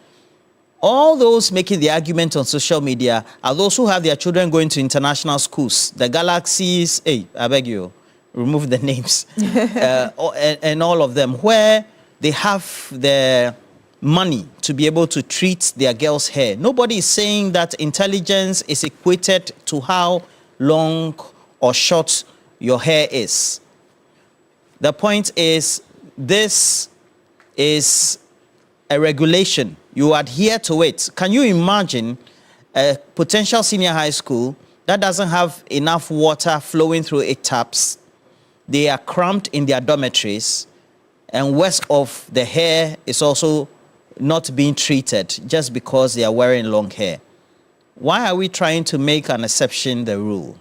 T: all those making the argument on social media are those who have their children going to international schools. The Galaxies, I beg you, remove the names, and all of them, where they have their money to be able to treat their girls' hair. Nobody is saying that intelligence is equated to how long or short your hair is. The point is, this is a regulation. You adhere to it. Can you imagine a potential senior high school that doesn't have enough water flowing through its taps? They are cramped in their dormitories, and worst of, the hair is also not being treated just because they are wearing long hair. Why are we trying to make an exception the rule?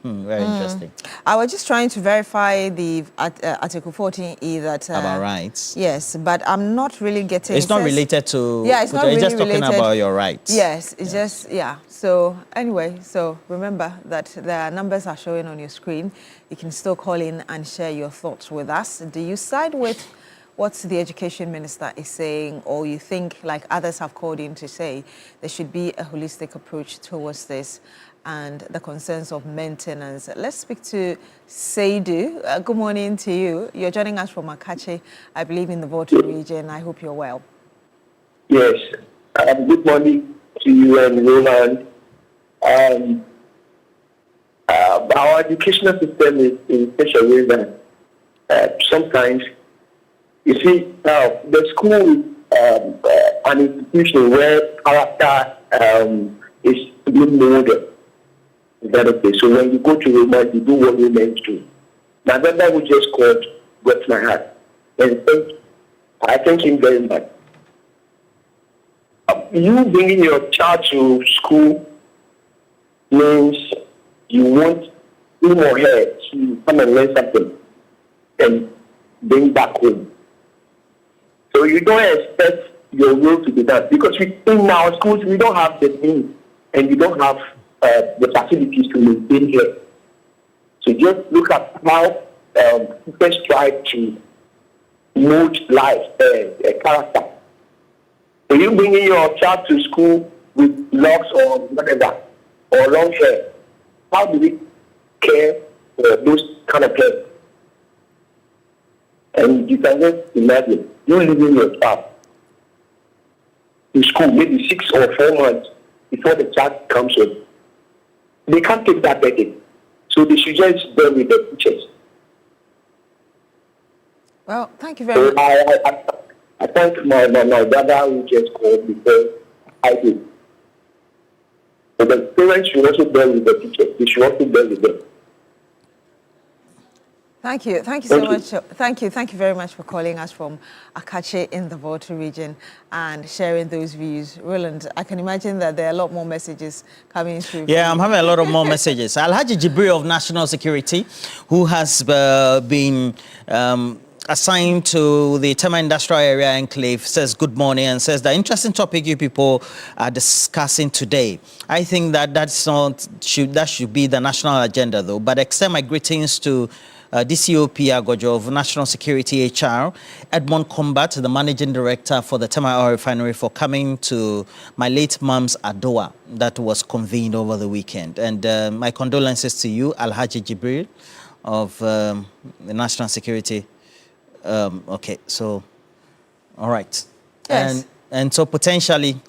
T: Very interesting.
N: I was just trying to verify the Article 14E that...
T: about rights.
N: Yes, but I'm not really getting...
T: It's not related to...
N: Yeah, it's not really
T: just talking
N: related.
T: about your rights.
N: Yes, it's just, yeah. So anyway, so remember that the numbers are showing on your screen. You can still call in and share your thoughts with us. Do you side with what the Education Minister is saying, or you think, like others have called in to say, there should be a holistic approach towards this and the concerns of maintenance? Let's speak to Seidu. Good morning to you. You're joining us from Akache, I believe, in the Volta region. I hope you're well.
D: Yes. Good morning to you and Roland. Our educational system is in such a way that sometimes, you see, the school is an institution where character is being molded. Okay. So when you go to Roman, you do what women do. Now that we just called got my heart. And I thank him very much. You bringing your child to school means you want him or her to come and learn something and bring back home. So you don't expect your will to be done, because in our schools we don't have the means and we don't have the facilities to maintain here. So just look at how people try to mold life, character. So you bringing your child to school with locks or whatever, or long hair, how do we care for those kind of hair? And you can just imagine, you leaving your child to school maybe 6 or 4 months before the child comes home. They can't take that burden. So they should just bear with the teachers.
N: Well, thank you very much.
D: I thank my brother who just called because I did. But the parents should also bear with the teachers. They should also bear with them.
N: Thank you. Thank you so much. Thank you. Thank you very much for calling us from Akache in the Volta region and sharing those views. Roland, I can imagine that there are a lot more messages coming through.
T: Yeah, I'm having a lot of more messages. Alhaji Jibril of National Security, who has been assigned to the Tema Industrial Area Enclave, says good morning and says the interesting topic you people are discussing today. I think that should be the national agenda, though. But extend my greetings to DCOP Agojo of National Security HR, Edmond Combat, the Managing Director for the Tema Oil Refinery, for coming to my late mom's Adoa that was convened over the weekend. And my condolences to you, Alhaji Jibril of the National Security. Okay, so, all right.
N: Yes.
T: And so potentially...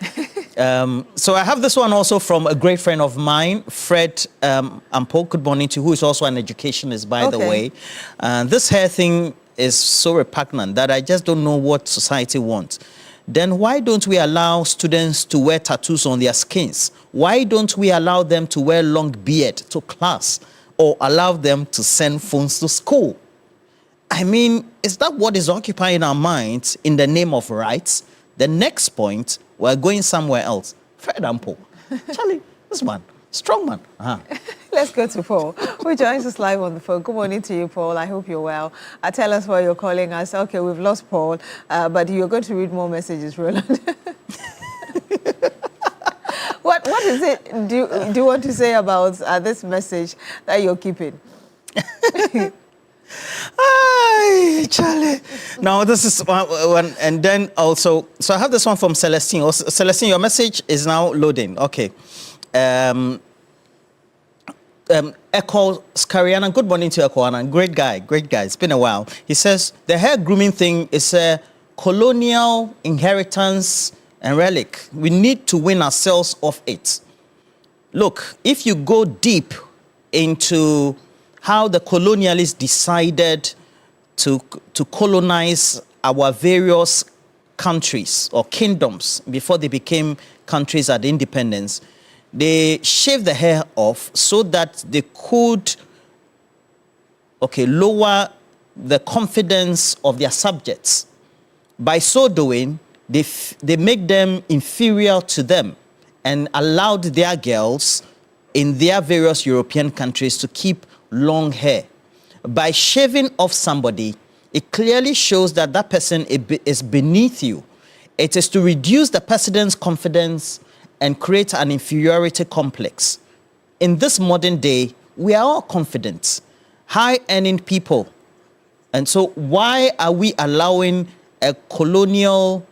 T: so I have this one also from a great friend of mine, Fred Ampo. Good morning to you, who is also an educationist, by the way. This hair thing is so repugnant that I just don't know what society wants. Then why don't we allow students to wear tattoos on their skins? Why don't we allow them to wear long beard to class, or allow them to send phones to school? I mean, is that what is occupying our minds in the name of rights? The next point, we're going somewhere else. Fred Ampo. Charlie, this man, strong man.
N: Let's go to Paul, who joins us live on the phone. Good morning to you, Paul. I hope you're well. Tell us why you're calling us. Okay, we've lost Paul, but you're going to read more messages, Roland. What is it do you want to say about this message that you're keeping?
T: Hi, Charlie. Now, this is one, and then also, so I have this one from Celestine. Celestine, your message is now loading. Okay. Echo Scariana, good morning to Echo Anna. Great guy. It's been a while. He says, the hair grooming thing is a colonial inheritance and relic. We need to win ourselves off it. Look, if you go deep into how the colonialists decided to colonize our various countries or kingdoms before they became countries at independence, they shaved the hair off so that they could, lower the confidence of their subjects. By so doing, they make them inferior to them and allowed their girls in their various European countries to keep long hair. By shaving off somebody, it clearly shows that that person is beneath you. It is to reduce the person's confidence and create an inferiority complex. In this modern day, we are all confident, high-earning people. And so why are we allowing a colonial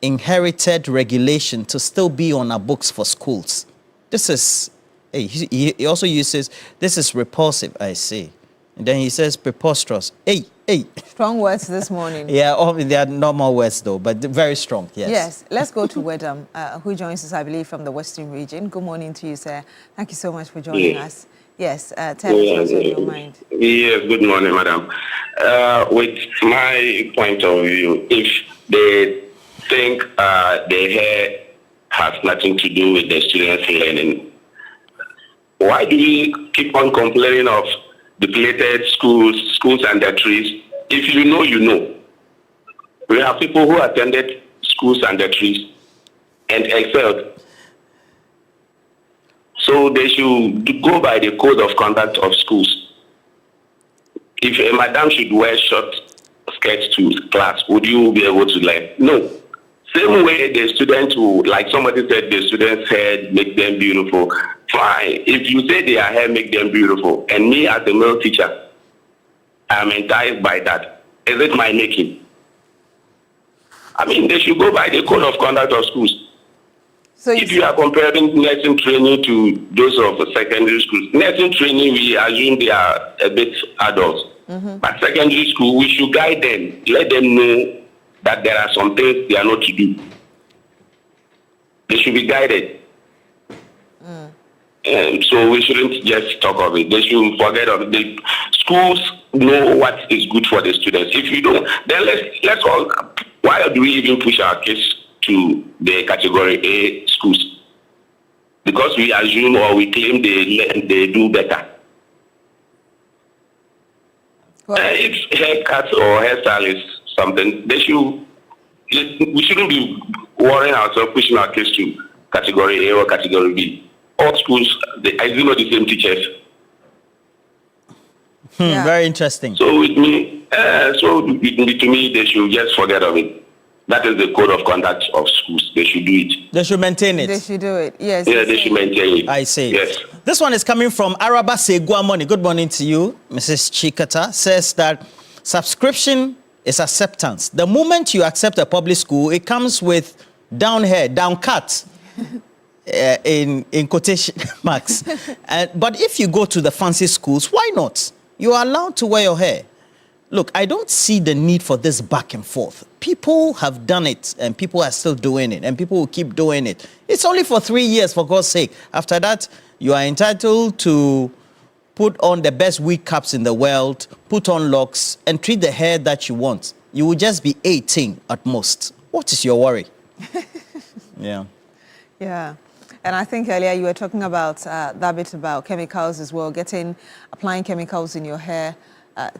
T: inherited regulation to still be on our books for schools? This is, he also uses, this is repulsive, I say. And then he says preposterous. Hey.
N: Strong words this morning.
T: Yeah, they are normal words though, but very strong, yes.
N: Yes, let's go to Wedam, who joins us, I believe, from the Western region. Good morning to you, sir. Thank you so much for joining us. Yes, tell us what's on your mind.
F: Yes, good morning, madam. With my point of view, if they think the hair has nothing to do with the students' learning, why do we keep on complaining of depleted schools and their trees? If you know, you know. We have people who attended schools and their trees and excelled. So they should go by the code of conduct of schools. If a madam should wear short skirts to class, would you be able to learn? No. Same way the students who, like somebody said, the students' hair make them beautiful. Fine. If you say their hair make them beautiful, and me as a male teacher, I'm enticed by that, is it my making? I mean, they should go by the code of conduct of schools. So if you are comparing nursing training to those of secondary schools, nursing training, we assume they are a bit adults. Mm-hmm. But secondary school, we should guide them, let them know that there are some things they are not to do. They should be guided. So we shouldn't just talk of it. They should forget of it. The schools know what is good for the students. If you don't, then let's all, why do we even push our kids to the category A schools? Because we assume or we claim they do better. If haircuts or hairstyle is something, we shouldn't be worrying ourselves pushing our kids to category A or category B. All schools, I do know the same teachers.
T: Very interesting.
F: So with me, to me, they should just forget of it. That is the code of conduct of schools. They should do it.
T: They should maintain it.
N: They should do it. Yes.
F: Yeah, they should maintain it.
T: I see.
F: Yes.
T: This one is coming from Araba Seguamoni. Good morning to you. Mrs. Chikata says that subscription is acceptance. The moment you accept a public school, it comes with down hair, down cut. In quotation marks. But if you go to the fancy schools, why not? You are allowed to wear your hair. Look, I don't see the need for this back and forth. People have done it, and people are still doing it, and people will keep doing it. It's only for 3 years, for God's sake. After that, you are entitled to put on the best wig caps in the world, put on locks, and treat the hair that you want. You will just be 18 at most. What is your worry? Yeah.
N: Yeah. And I think earlier you were talking about that bit about chemicals as well, applying chemicals in your hair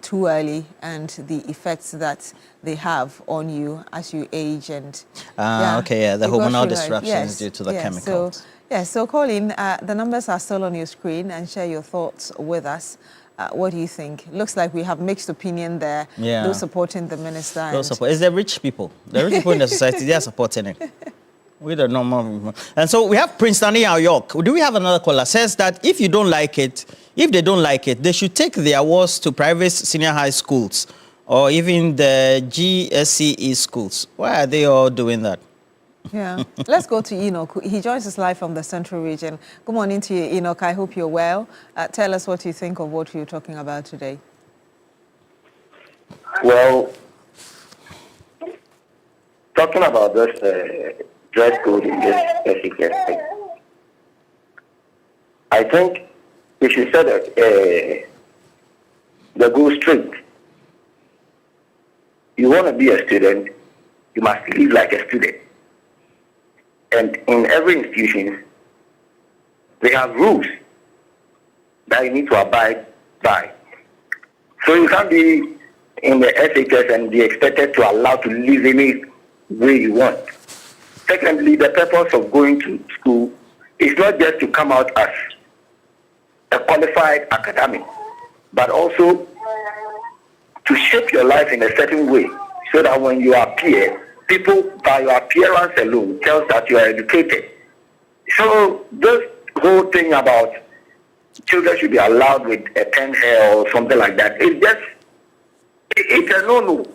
N: too early and the effects that they have on you as you age and
T: the hormonal disruptions due to the chemicals.
N: So call in. The numbers are still on your screen and share your thoughts with us. What do you think? Looks like we have mixed opinion there.
T: Yeah.
N: Those supporting the minister.
T: It's the rich people. The rich people in the society, they are supporting it. We the normal people. And so we have Prince Danny York. Do we have another caller? Says that if they don't like it, they should take the awards to private senior high schools or even the GSCE schools. Why are they all doing that?
N: Yeah. Let's go to Enoch. He joins us live from the Central Region. Good morning to you, Enoch. I hope you're well. Tell us what you think of what we're talking about today.
D: Well, talking about this dress code in this particular thing, I think we should say that the go straight. You want to be a student, you must live like a student. And in every institution, they have rules that you need to abide by. So you can't be in the SHS and be expected to allow to live any
U: way you want. Secondly, the purpose of going to school is not just to come out as a qualified academic, but also to shape your life in a certain way so that when you appear, people by your appearance alone tells that you are educated. So this whole thing about children should be allowed with a 10 hair or something like that, it's a no-no.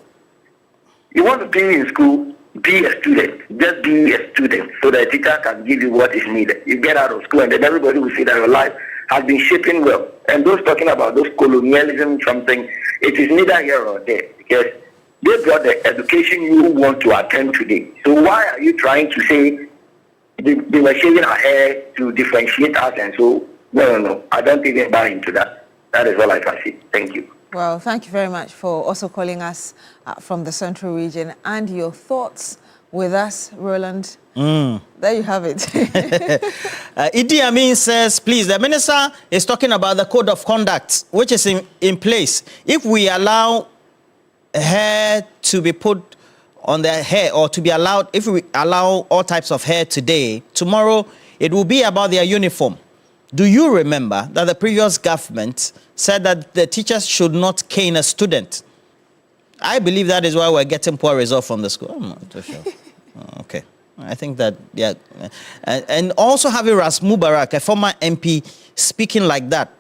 U: You want to be in school, be a student. Just be a student so that a teacher can give you what is needed. You get out of school and then everybody will see that your life has been shaping well. And those talking about those colonialism something, it is neither here or there because they brought the education you want to attend today. So why are you trying to say they were shaving our hair to differentiate us and so, no. I don't even buy into that. That is all I can say. Thank you.
N: Well, thank you very much for also calling us from the Central Region and your thoughts with us, Roland. There you have it.
T: Idi Amin says, please, the minister is talking about the code of conduct, which is in place. If we allow hair to be put on their hair or to be allowed, if we allow all types of hair today, tomorrow it will be about their uniform. Do you remember that the previous government said that the teachers should not cane a student? I believe that is why we're getting poor results from the school. I'm not too sure. Okay. I think that, yeah. And also having Ras Mubarak, a former MP, speaking like that,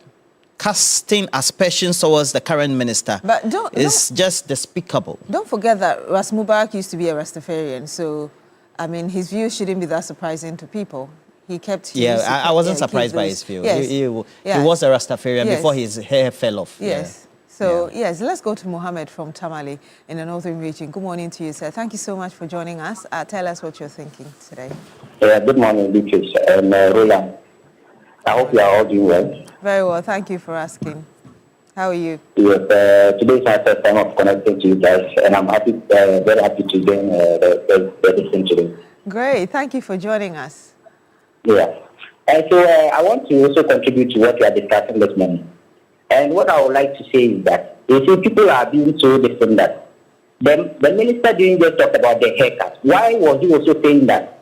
T: casting aspersions towards the current minister,
N: but
T: is just despicable.
N: Don't forget that Ras Mubarak used to be a Rastafarian, so, I mean, his views shouldn't be that surprising to people. He kept...
T: I wasn't surprised by his view.
N: Yes.
T: He was a Rastafarian before his hair fell off.
N: Yes. So, yes, let's go to Mohammed from Tamale in the Northern Region. Good morning to you, sir. Thank you so much for joining us. Tell us what you're thinking today.
G: Good morning, Beatrice and Roland. I hope you are all doing well.
N: Very well. Thank you for asking. How are you?
G: Yes, today is my first time of connecting to you guys, and I'm happy, very happy to join the listening today.
N: Great. Thank you for joining us.
G: Yeah. And so I want to also contribute to what you are discussing this morning. And what I would like to say is that, you see, people are being so different that the minister didn't just talk about the haircut. Why was he also saying that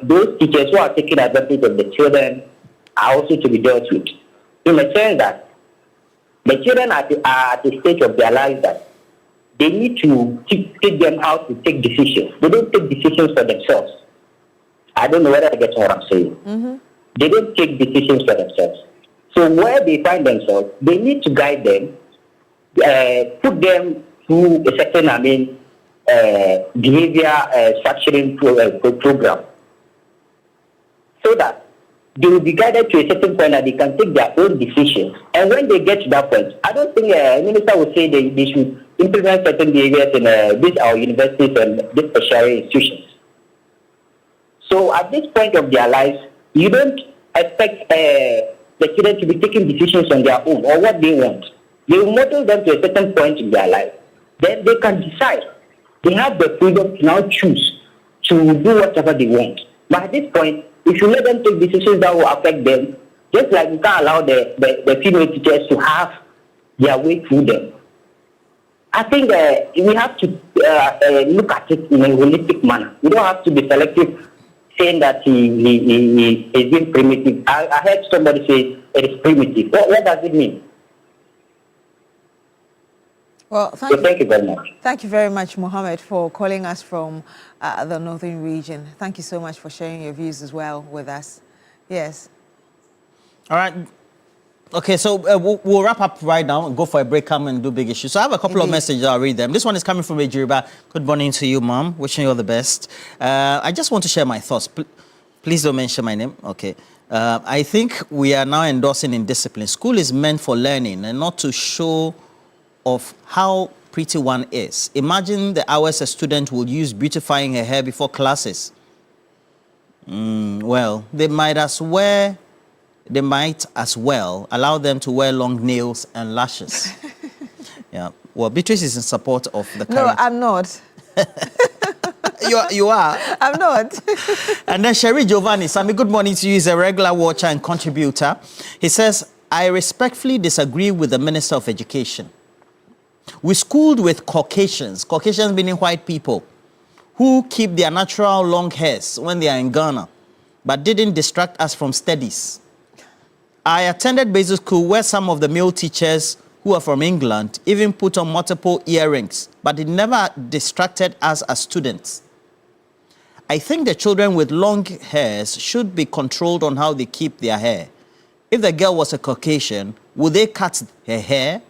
G: those teachers who are taking advantage of the children are also to be dealt with? In the sense that the children are at the stage of their lives that they need to take them out to take decisions. They don't take decisions for themselves. I don't know whether I get what I'm saying.
N: Mm-hmm.
G: They don't take decisions for themselves. So where they find themselves, they need to guide them, put them through a certain, behavior structuring program, so that they will be guided to a certain point that they can take their own decisions. And when they get to that point, I don't think a minister will say they should implement certain behaviors in these our universities and these tertiary institutions. So at this point of their lives, you don't expect the children to be taking decisions on their own or what they want. They will model them to a certain point in their life. Then they can decide. They have the freedom to now choose to do whatever they want. But at this point, if you let them take decisions that will affect them, just like you can't allow the female teachers to have their way through them. I think we have to look at it in a holistic manner. We don't have to be selective, saying that he is being primitive. I heard somebody say it is primitive. What does it mean?
N: Well, thank
G: you very much.
N: Thank you very much, Mohammed, for calling us from the Northern Region. Thank you so much for sharing your views as well with us. Yes.
T: All right. Okay, so we'll wrap up right now and go for a break, come and do big issues. So I have a couple of messages, I'll read them. This one is coming from Ejiriba. Good morning to you, Mom. Wishing you all the best. I just want to share my thoughts. Please don't mention my name. Okay. I think we are now endorsing indiscipline. School is meant for learning and not to show of how pretty one is. Imagine the hours a student will use beautifying her hair before classes. Well, they might as well allow them to wear long nails and lashes. Yeah. Well, Beatrice is in support of the current...
N: No, I'm not.
T: You are?
N: I'm not.
T: And then Sherry Giovanni, Sammy, good morning to you. He's a regular watcher and contributor. He says, I respectfully disagree with the Minister of Education. We schooled with Caucasians meaning white people, who keep their natural long hairs when they are in Ghana, but didn't distract us from studies. I attended basic school where some of the male teachers who are from England even put on multiple earrings, but it never distracted us as students. I think the children with long hairs should be controlled on how they keep their hair. If the girl was a Caucasian, would they cut her hair?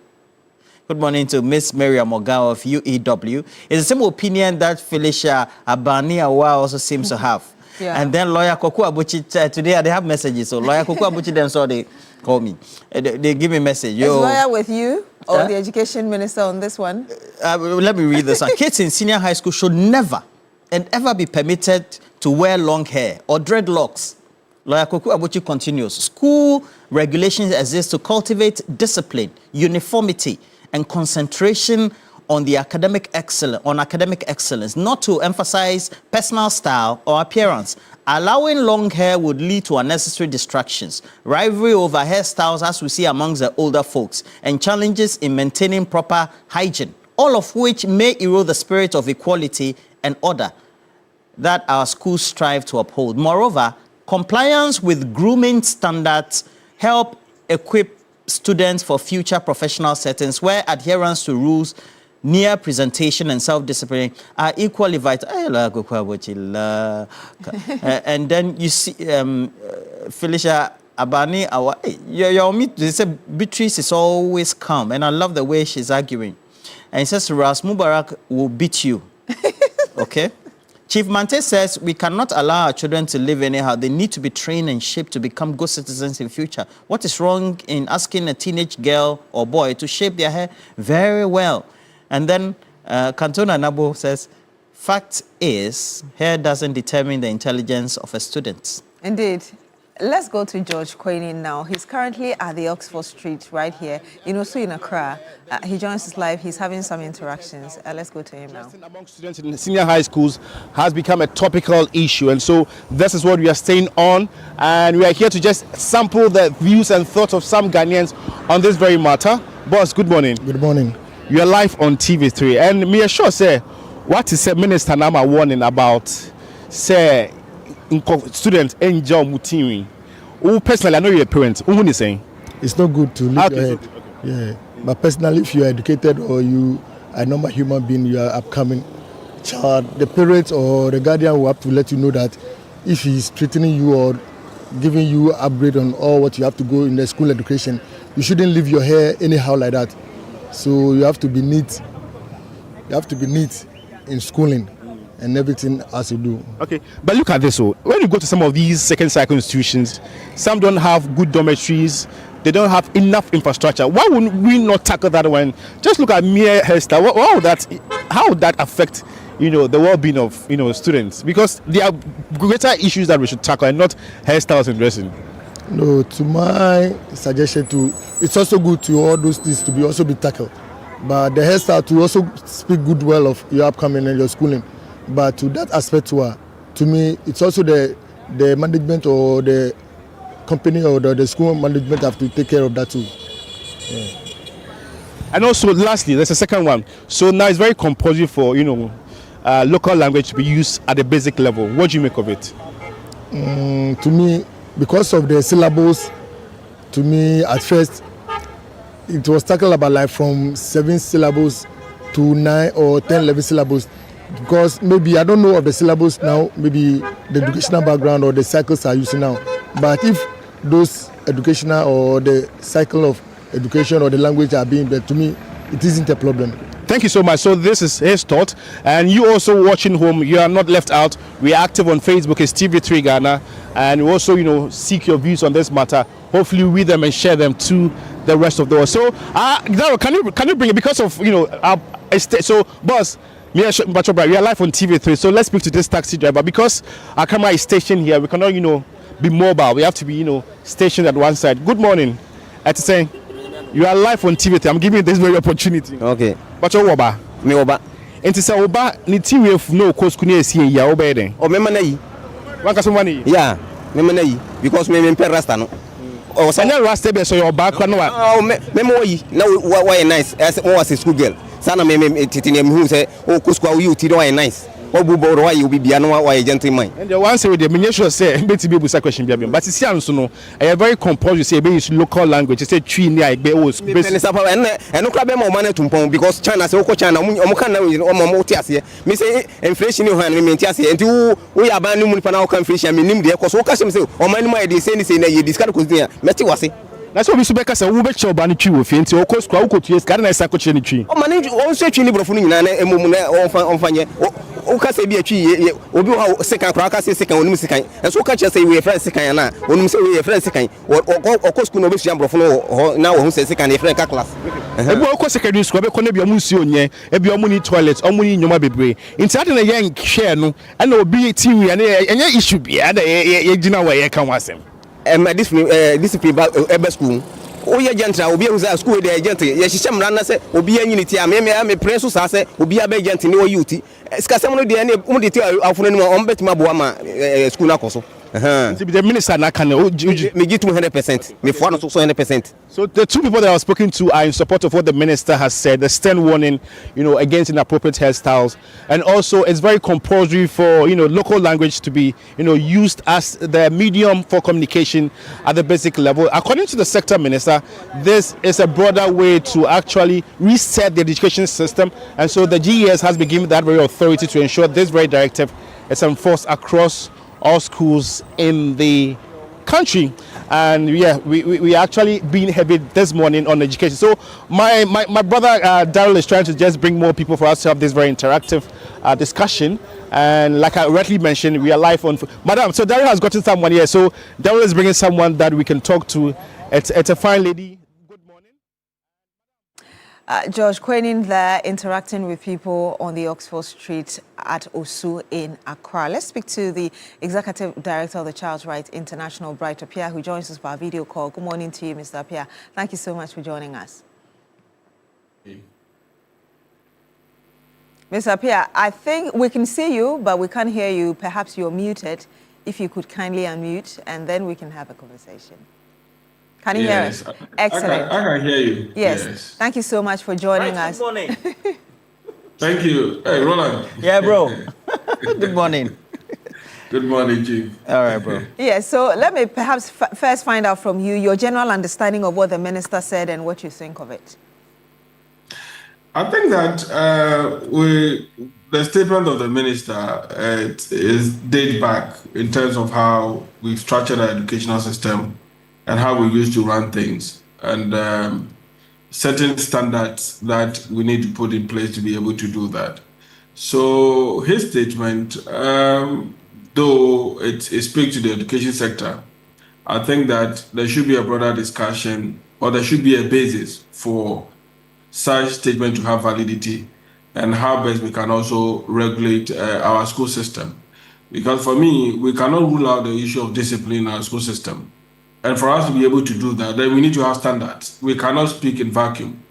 T: Good morning to Miss Miriam Ogawa of UEW. It's the same opinion that Felicia Abani-Awa also seems to have.
N: Yeah.
T: And then lawyer Koku Abuchi, today they have messages. So lawyer Koku Abuchi then saw they call me. They give me a message.
N: Is lawyer with you or the education minister on this one?
T: Let me read this one. Kids in senior high school should never and ever be permitted to wear long hair or dreadlocks. Lawyer Koku Abuchi continues. School regulations exist to cultivate discipline, uniformity, and concentration on the academic excellence, not to emphasize personal style or appearance. Allowing long hair would lead to unnecessary distractions, rivalry over hairstyles as we see amongst the older folks, and challenges in maintaining proper hygiene, all of which may erode the spirit of equality and order that our schools strive to uphold. Moreover, compliance with grooming standards help equip students for future professional settings where adherence to rules, near presentation, and self-discipline are equally vital. And then you see Felicia Abani, they say Beatrice is always calm, and I love the way she's arguing. And he says Ras Mubarak will beat you. Okay? Chief Mante says we cannot allow our children to live anyhow. They need to be trained and shaped to become good citizens in future. What is wrong in asking a teenage girl or boy to shape their hair? Very well. And then Cantona Nabo says, fact is, hair doesn't determine the intelligence of a student.
N: Indeed. Let's go to George Quayne now. He's currently at the Oxford Street right here, also in Accra. He joins us live. He's having some interactions. Let's go to him now.
A: Among students in senior high schools has become a topical issue, and so this is what we are staying on, and we are here to just sample the views and thoughts of some Ghanaians on this very matter. Boss, good morning.
C: Good morning.
A: You are live on TV3, and me sure say, what is the minister now warning about, say, students enjoy mutini? Who personally, I know you're a parent. Who is saying
C: it's not good to leave your head. Yeah, but personally, if you are educated or you are a normal human being, you are upcoming child, the parents or the guardian will have to let you know that if he is threatening you or giving you upgrade on all what you have to go in the school education, you shouldn't leave your hair anyhow like that. So you have to be neat. You have to be neat in schooling and everything as you do.
A: Okay, but look at this. So when you go to some of these second cycle institutions, some don't have good dormitories, they don't have enough infrastructure. Why would we not tackle that one? Just look at mere hairstyle. How would that affect, the well-being of, students? Because there are greater issues that we should tackle and not hairstyles and dressing.
C: No, to my suggestion it's also good to all those things to be also be tackled. But the hairstyle to also speak good well of your upcoming and your schooling. But to that aspect, to me, it's also the management or the company or the school management have to take care of that too. Yeah.
A: And also, lastly, there's a second one. So now it's very compulsory for local language to be used at the basic level. What do you make of it?
C: To me, because of the syllables, to me at first it was tackled about like from 7 syllables to 9 or 10, 11 syllables. Because maybe I don't know of the syllables now, maybe the educational background or the cycles are using now. But if those educational or the cycle of education or the language are being there, to me, it isn't a problem.
A: Thank you so much. So this is his thought. And you also watching home, you are not left out. We are active on Facebook, it's TV3 Ghana. And we also, seek your views on this matter. Hopefully read them and share them to the rest of the world. So, Daryl, can you bring it because of, our estate? So, boss, we are live on TV3, so let's speak to this taxi driver. Because our camera is stationed here, we cannot, be mobile. We have to be, stationed at one side. Good morning. It's saying you are live on TV3. I'm giving you this very opportunity.
V: Okay.
A: But you're Oba.
V: Me Oba.
A: And to say Oba, ni TV no course kuni see ya Oba eden.
V: O me mana yi.
A: Wan ka so mani?
V: Yeah, me mana yi because me rasta no.
J: or some
A: rasta be so your back no
J: memory now why nice as was a school girl sana me titini who say o kuswa you ti why nice obubo why you be no why gentleman
A: and the one say with the minister say be to be busa question bia but see am so no e very compulsory say be use local language say twi ni agbe o
J: and no crab more money to because China say oko China omo kan na omo ti ase me say inflation ni han me ti ase enti wo ya ban ni mu pa na oko inflation me nim de cause wo ka say o man ma dey say ni say na ye discard cause dia meti wase
A: na so bi so be ka say wo be che oba ni twi wo fi enti oko skwa wo ko twi ska na isa ko che ni twi
J: o man o so twi ni brofo ni nyina na emom na onfanye o ka say bi atwi obi ho sekan kra ka say sekan onum sekan enso ka che say we friend sekan na onum say we friend sekan o ko school no be sua brofo no na wo say sekan e friend ka class
A: ebi o ko secondary school be ko na bi omu si onye ebi omu ni toilet omu ni nyoma bebre nti ade na ye nhwe no na obi tv ya na enye issue bia na ye gina wa ye kan wasem
J: discipline ebe school o ye gentle obi ehu say school dey gentle ye hihye mra na say obi anyini ti me prince so say obi abe gentle ni o youth sikasem no dey na um dey ti afunu ni o betima bo ama school na koso
A: the minister na can
J: me give 200%. Me for 100%.
A: So the two people that I was speaking to are in support of what the minister has said, the stern warning, against inappropriate hairstyles, and also it's very compulsory for local language to be used as the medium for communication at the basic level. According to the sector minister, this is a broader way to actually reset the education system, and so the GES has been given that very authority to ensure this very directive is enforced across all schools in the country. And yeah, we actually been heavy this morning on education. So my brother Daryl is trying to just bring more people for us to have this very interactive discussion. And like I rightly mentioned, we are live on Madam. So Daryl has gotten someone here. So Daryl is bringing someone that we can talk to. It's a fine lady.
N: George Quenin there interacting with people on the Oxford Street at Osu in Accra. Let's speak to the Executive Director of the Child's Rights International, Bright Appiah, who joins us by video call. Good morning to you, Mr. Appiah. Thank you so much for joining us. Mr. Appiah, I think we can see you, but we can't hear you. Perhaps you're muted. If you could kindly unmute, and then we can have a conversation. Can you hear us? Excellent.
V: I can hear you.
N: Yes. Thank you so much for joining us.
V: Good morning. Thank you. Hey, Roland.
T: Yeah, bro. Good morning.
V: Good morning, Chief.
T: All right, bro.
N: Yeah, so let me perhaps first find out from you your general understanding of what the minister said and what you think of it.
V: I think that the statement of the minister is date back in terms of how we've structured our educational system and how we used to run things, and certain standards that we need to put in place to be able to do that. So his statement, though it speaks to the education sector, I think that there should be a broader discussion, or there should be a basis for such statement to have validity, and how best we can also regulate our school system. Because for me, we cannot rule out the issue of discipline in our school system. And for us to be able to do that, then we need to have standards. We cannot speak in vacuum.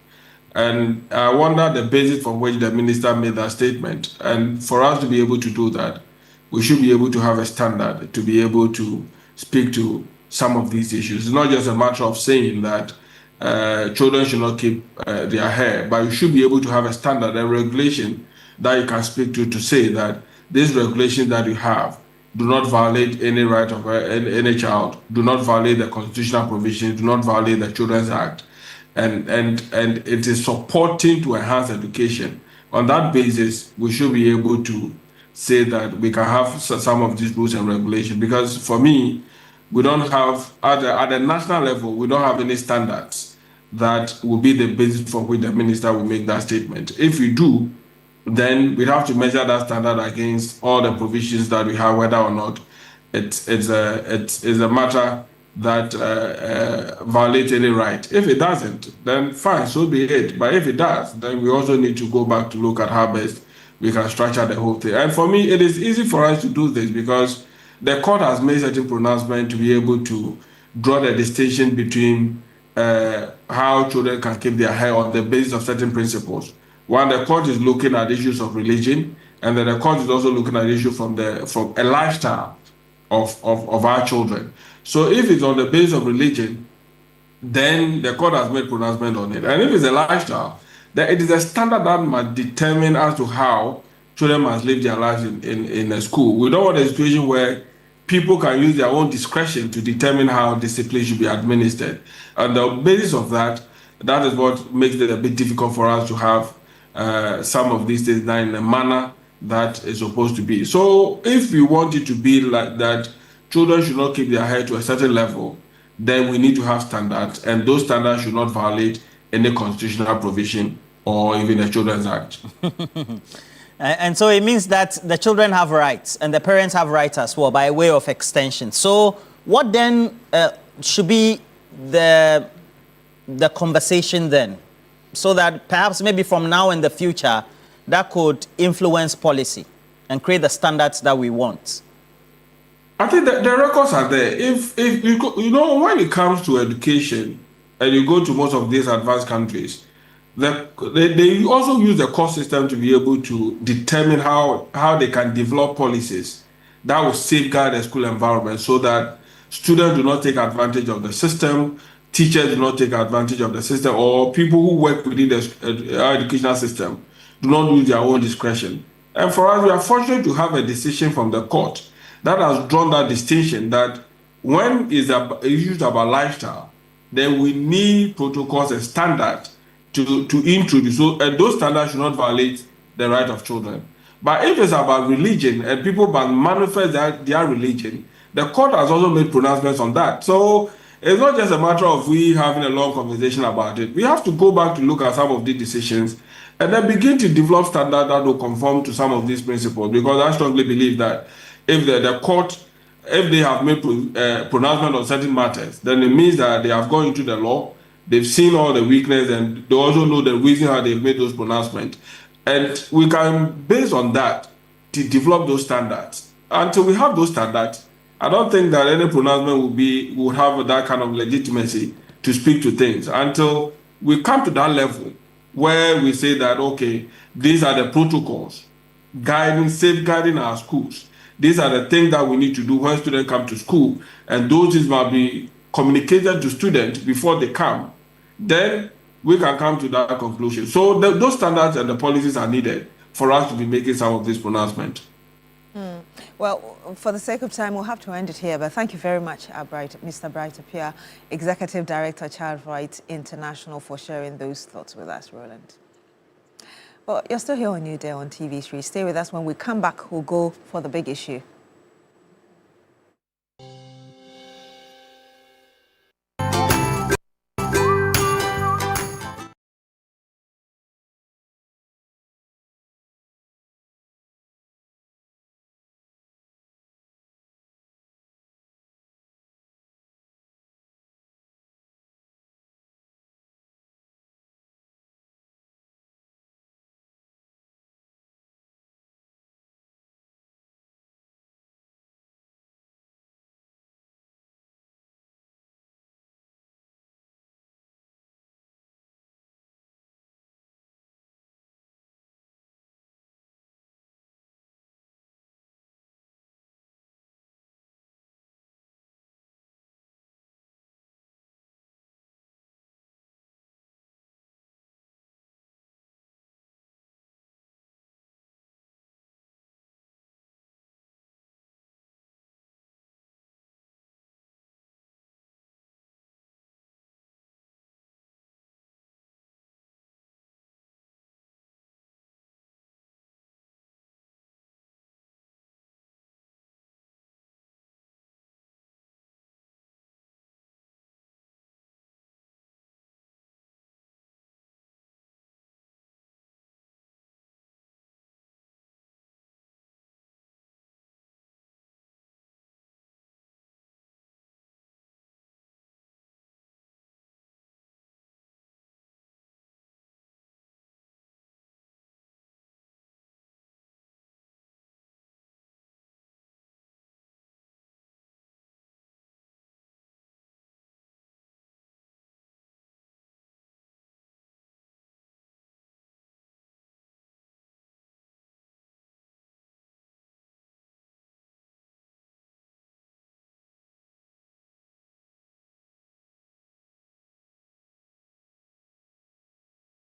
V: And I wonder the basis for which the minister made that statement. And for us to be able to do that, we should be able to have a standard to be able to speak to some of these issues. It's not just a matter of saying that children should not keep their hair, but you should be able to have a standard and regulation that you can speak to say that these regulations that you have do not violate any right of any child, do not violate the constitutional provisions, do not violate the Children's Act, and it is supporting to enhance education. On that basis, we should be able to say that we can have some of these rules and regulations. Because for me, we don't have, at the national level, we don't have any standards that will be the basis for which the minister will make that statement. If we do, then we have to measure that standard against all the provisions that we have, whether or not it's a matter that violates any right. If it doesn't, then fine, so be it. But if it does, then we also need to go back to look at how best we can structure the whole thing. And for me, it is easy for us to do this because the court has made certain pronouncements to be able to draw the distinction between how children can keep their hair on the basis of certain principles. One, the court is looking at issues of religion, and then the court is also looking at issues from a lifestyle of our children. So if it's on the basis of religion, then the court has made pronouncement on it. And if it's a lifestyle, then it is a standard that must determine as to how children must live their lives in a school. We don't want a situation where people can use their own discretion to determine how discipline should be administered. On the basis of that, that is what makes it a bit difficult for us to have some of these things done in a manner that is supposed to be. So if we want it to be like that, children should not keep their hair to a certain level, then we need to have standards, and those standards should not violate any constitutional provision or even the Children's Act.
T: And so it means that the children have rights and the parents have rights as well by way of extension. So what then should be the conversation then? So that perhaps maybe from now in the future, that could influence policy and create the standards that we want.
V: I think that the records are there. If you go, when it comes to education, and you go to most of these advanced countries, they also use the court system to be able to determine how they can develop policies that will safeguard the school environment so that students do not take advantage of the system, teachers do not take advantage of the system, or people who work within the educational system do not use their own discretion. And for us, we are fortunate to have a decision from the court that has drawn that distinction that when it's issues about lifestyle, then we need protocols and standards to introduce. So, and those standards should not violate the right of children. But if it's about religion and people must manifest their religion, the court has also made pronouncements on that. So it's not just a matter of we having a long conversation about it. We have to go back to look at some of these decisions and then begin to develop standards that will conform to some of these principles. Because I strongly believe that if the court, if they have made pronouncement on certain matters, then it means that they have gone into the law, they've seen all the weakness, and they also know the reason how they've made those pronouncements. And we can, based on that, to develop those standards. Until we have those standards, I don't think that any pronouncement would have that kind of legitimacy to speak to things. Until we come to that level where we say that, okay, these are the protocols safeguarding our schools. These are the things that we need to do when students come to school, and those things must be communicated to students before they come. Then we can come to that conclusion. So those standards and the policies are needed for us to be making some of these pronouncements.
N: Well, for the sake of time, we'll have to end it here, but thank you very much, Mr. Bright Appiah, Executive Director, Child Rights International, for sharing those thoughts with us, Roland. Well, you're still here on Newday on TV3. Stay with us. When we come back, we'll go for the big issue.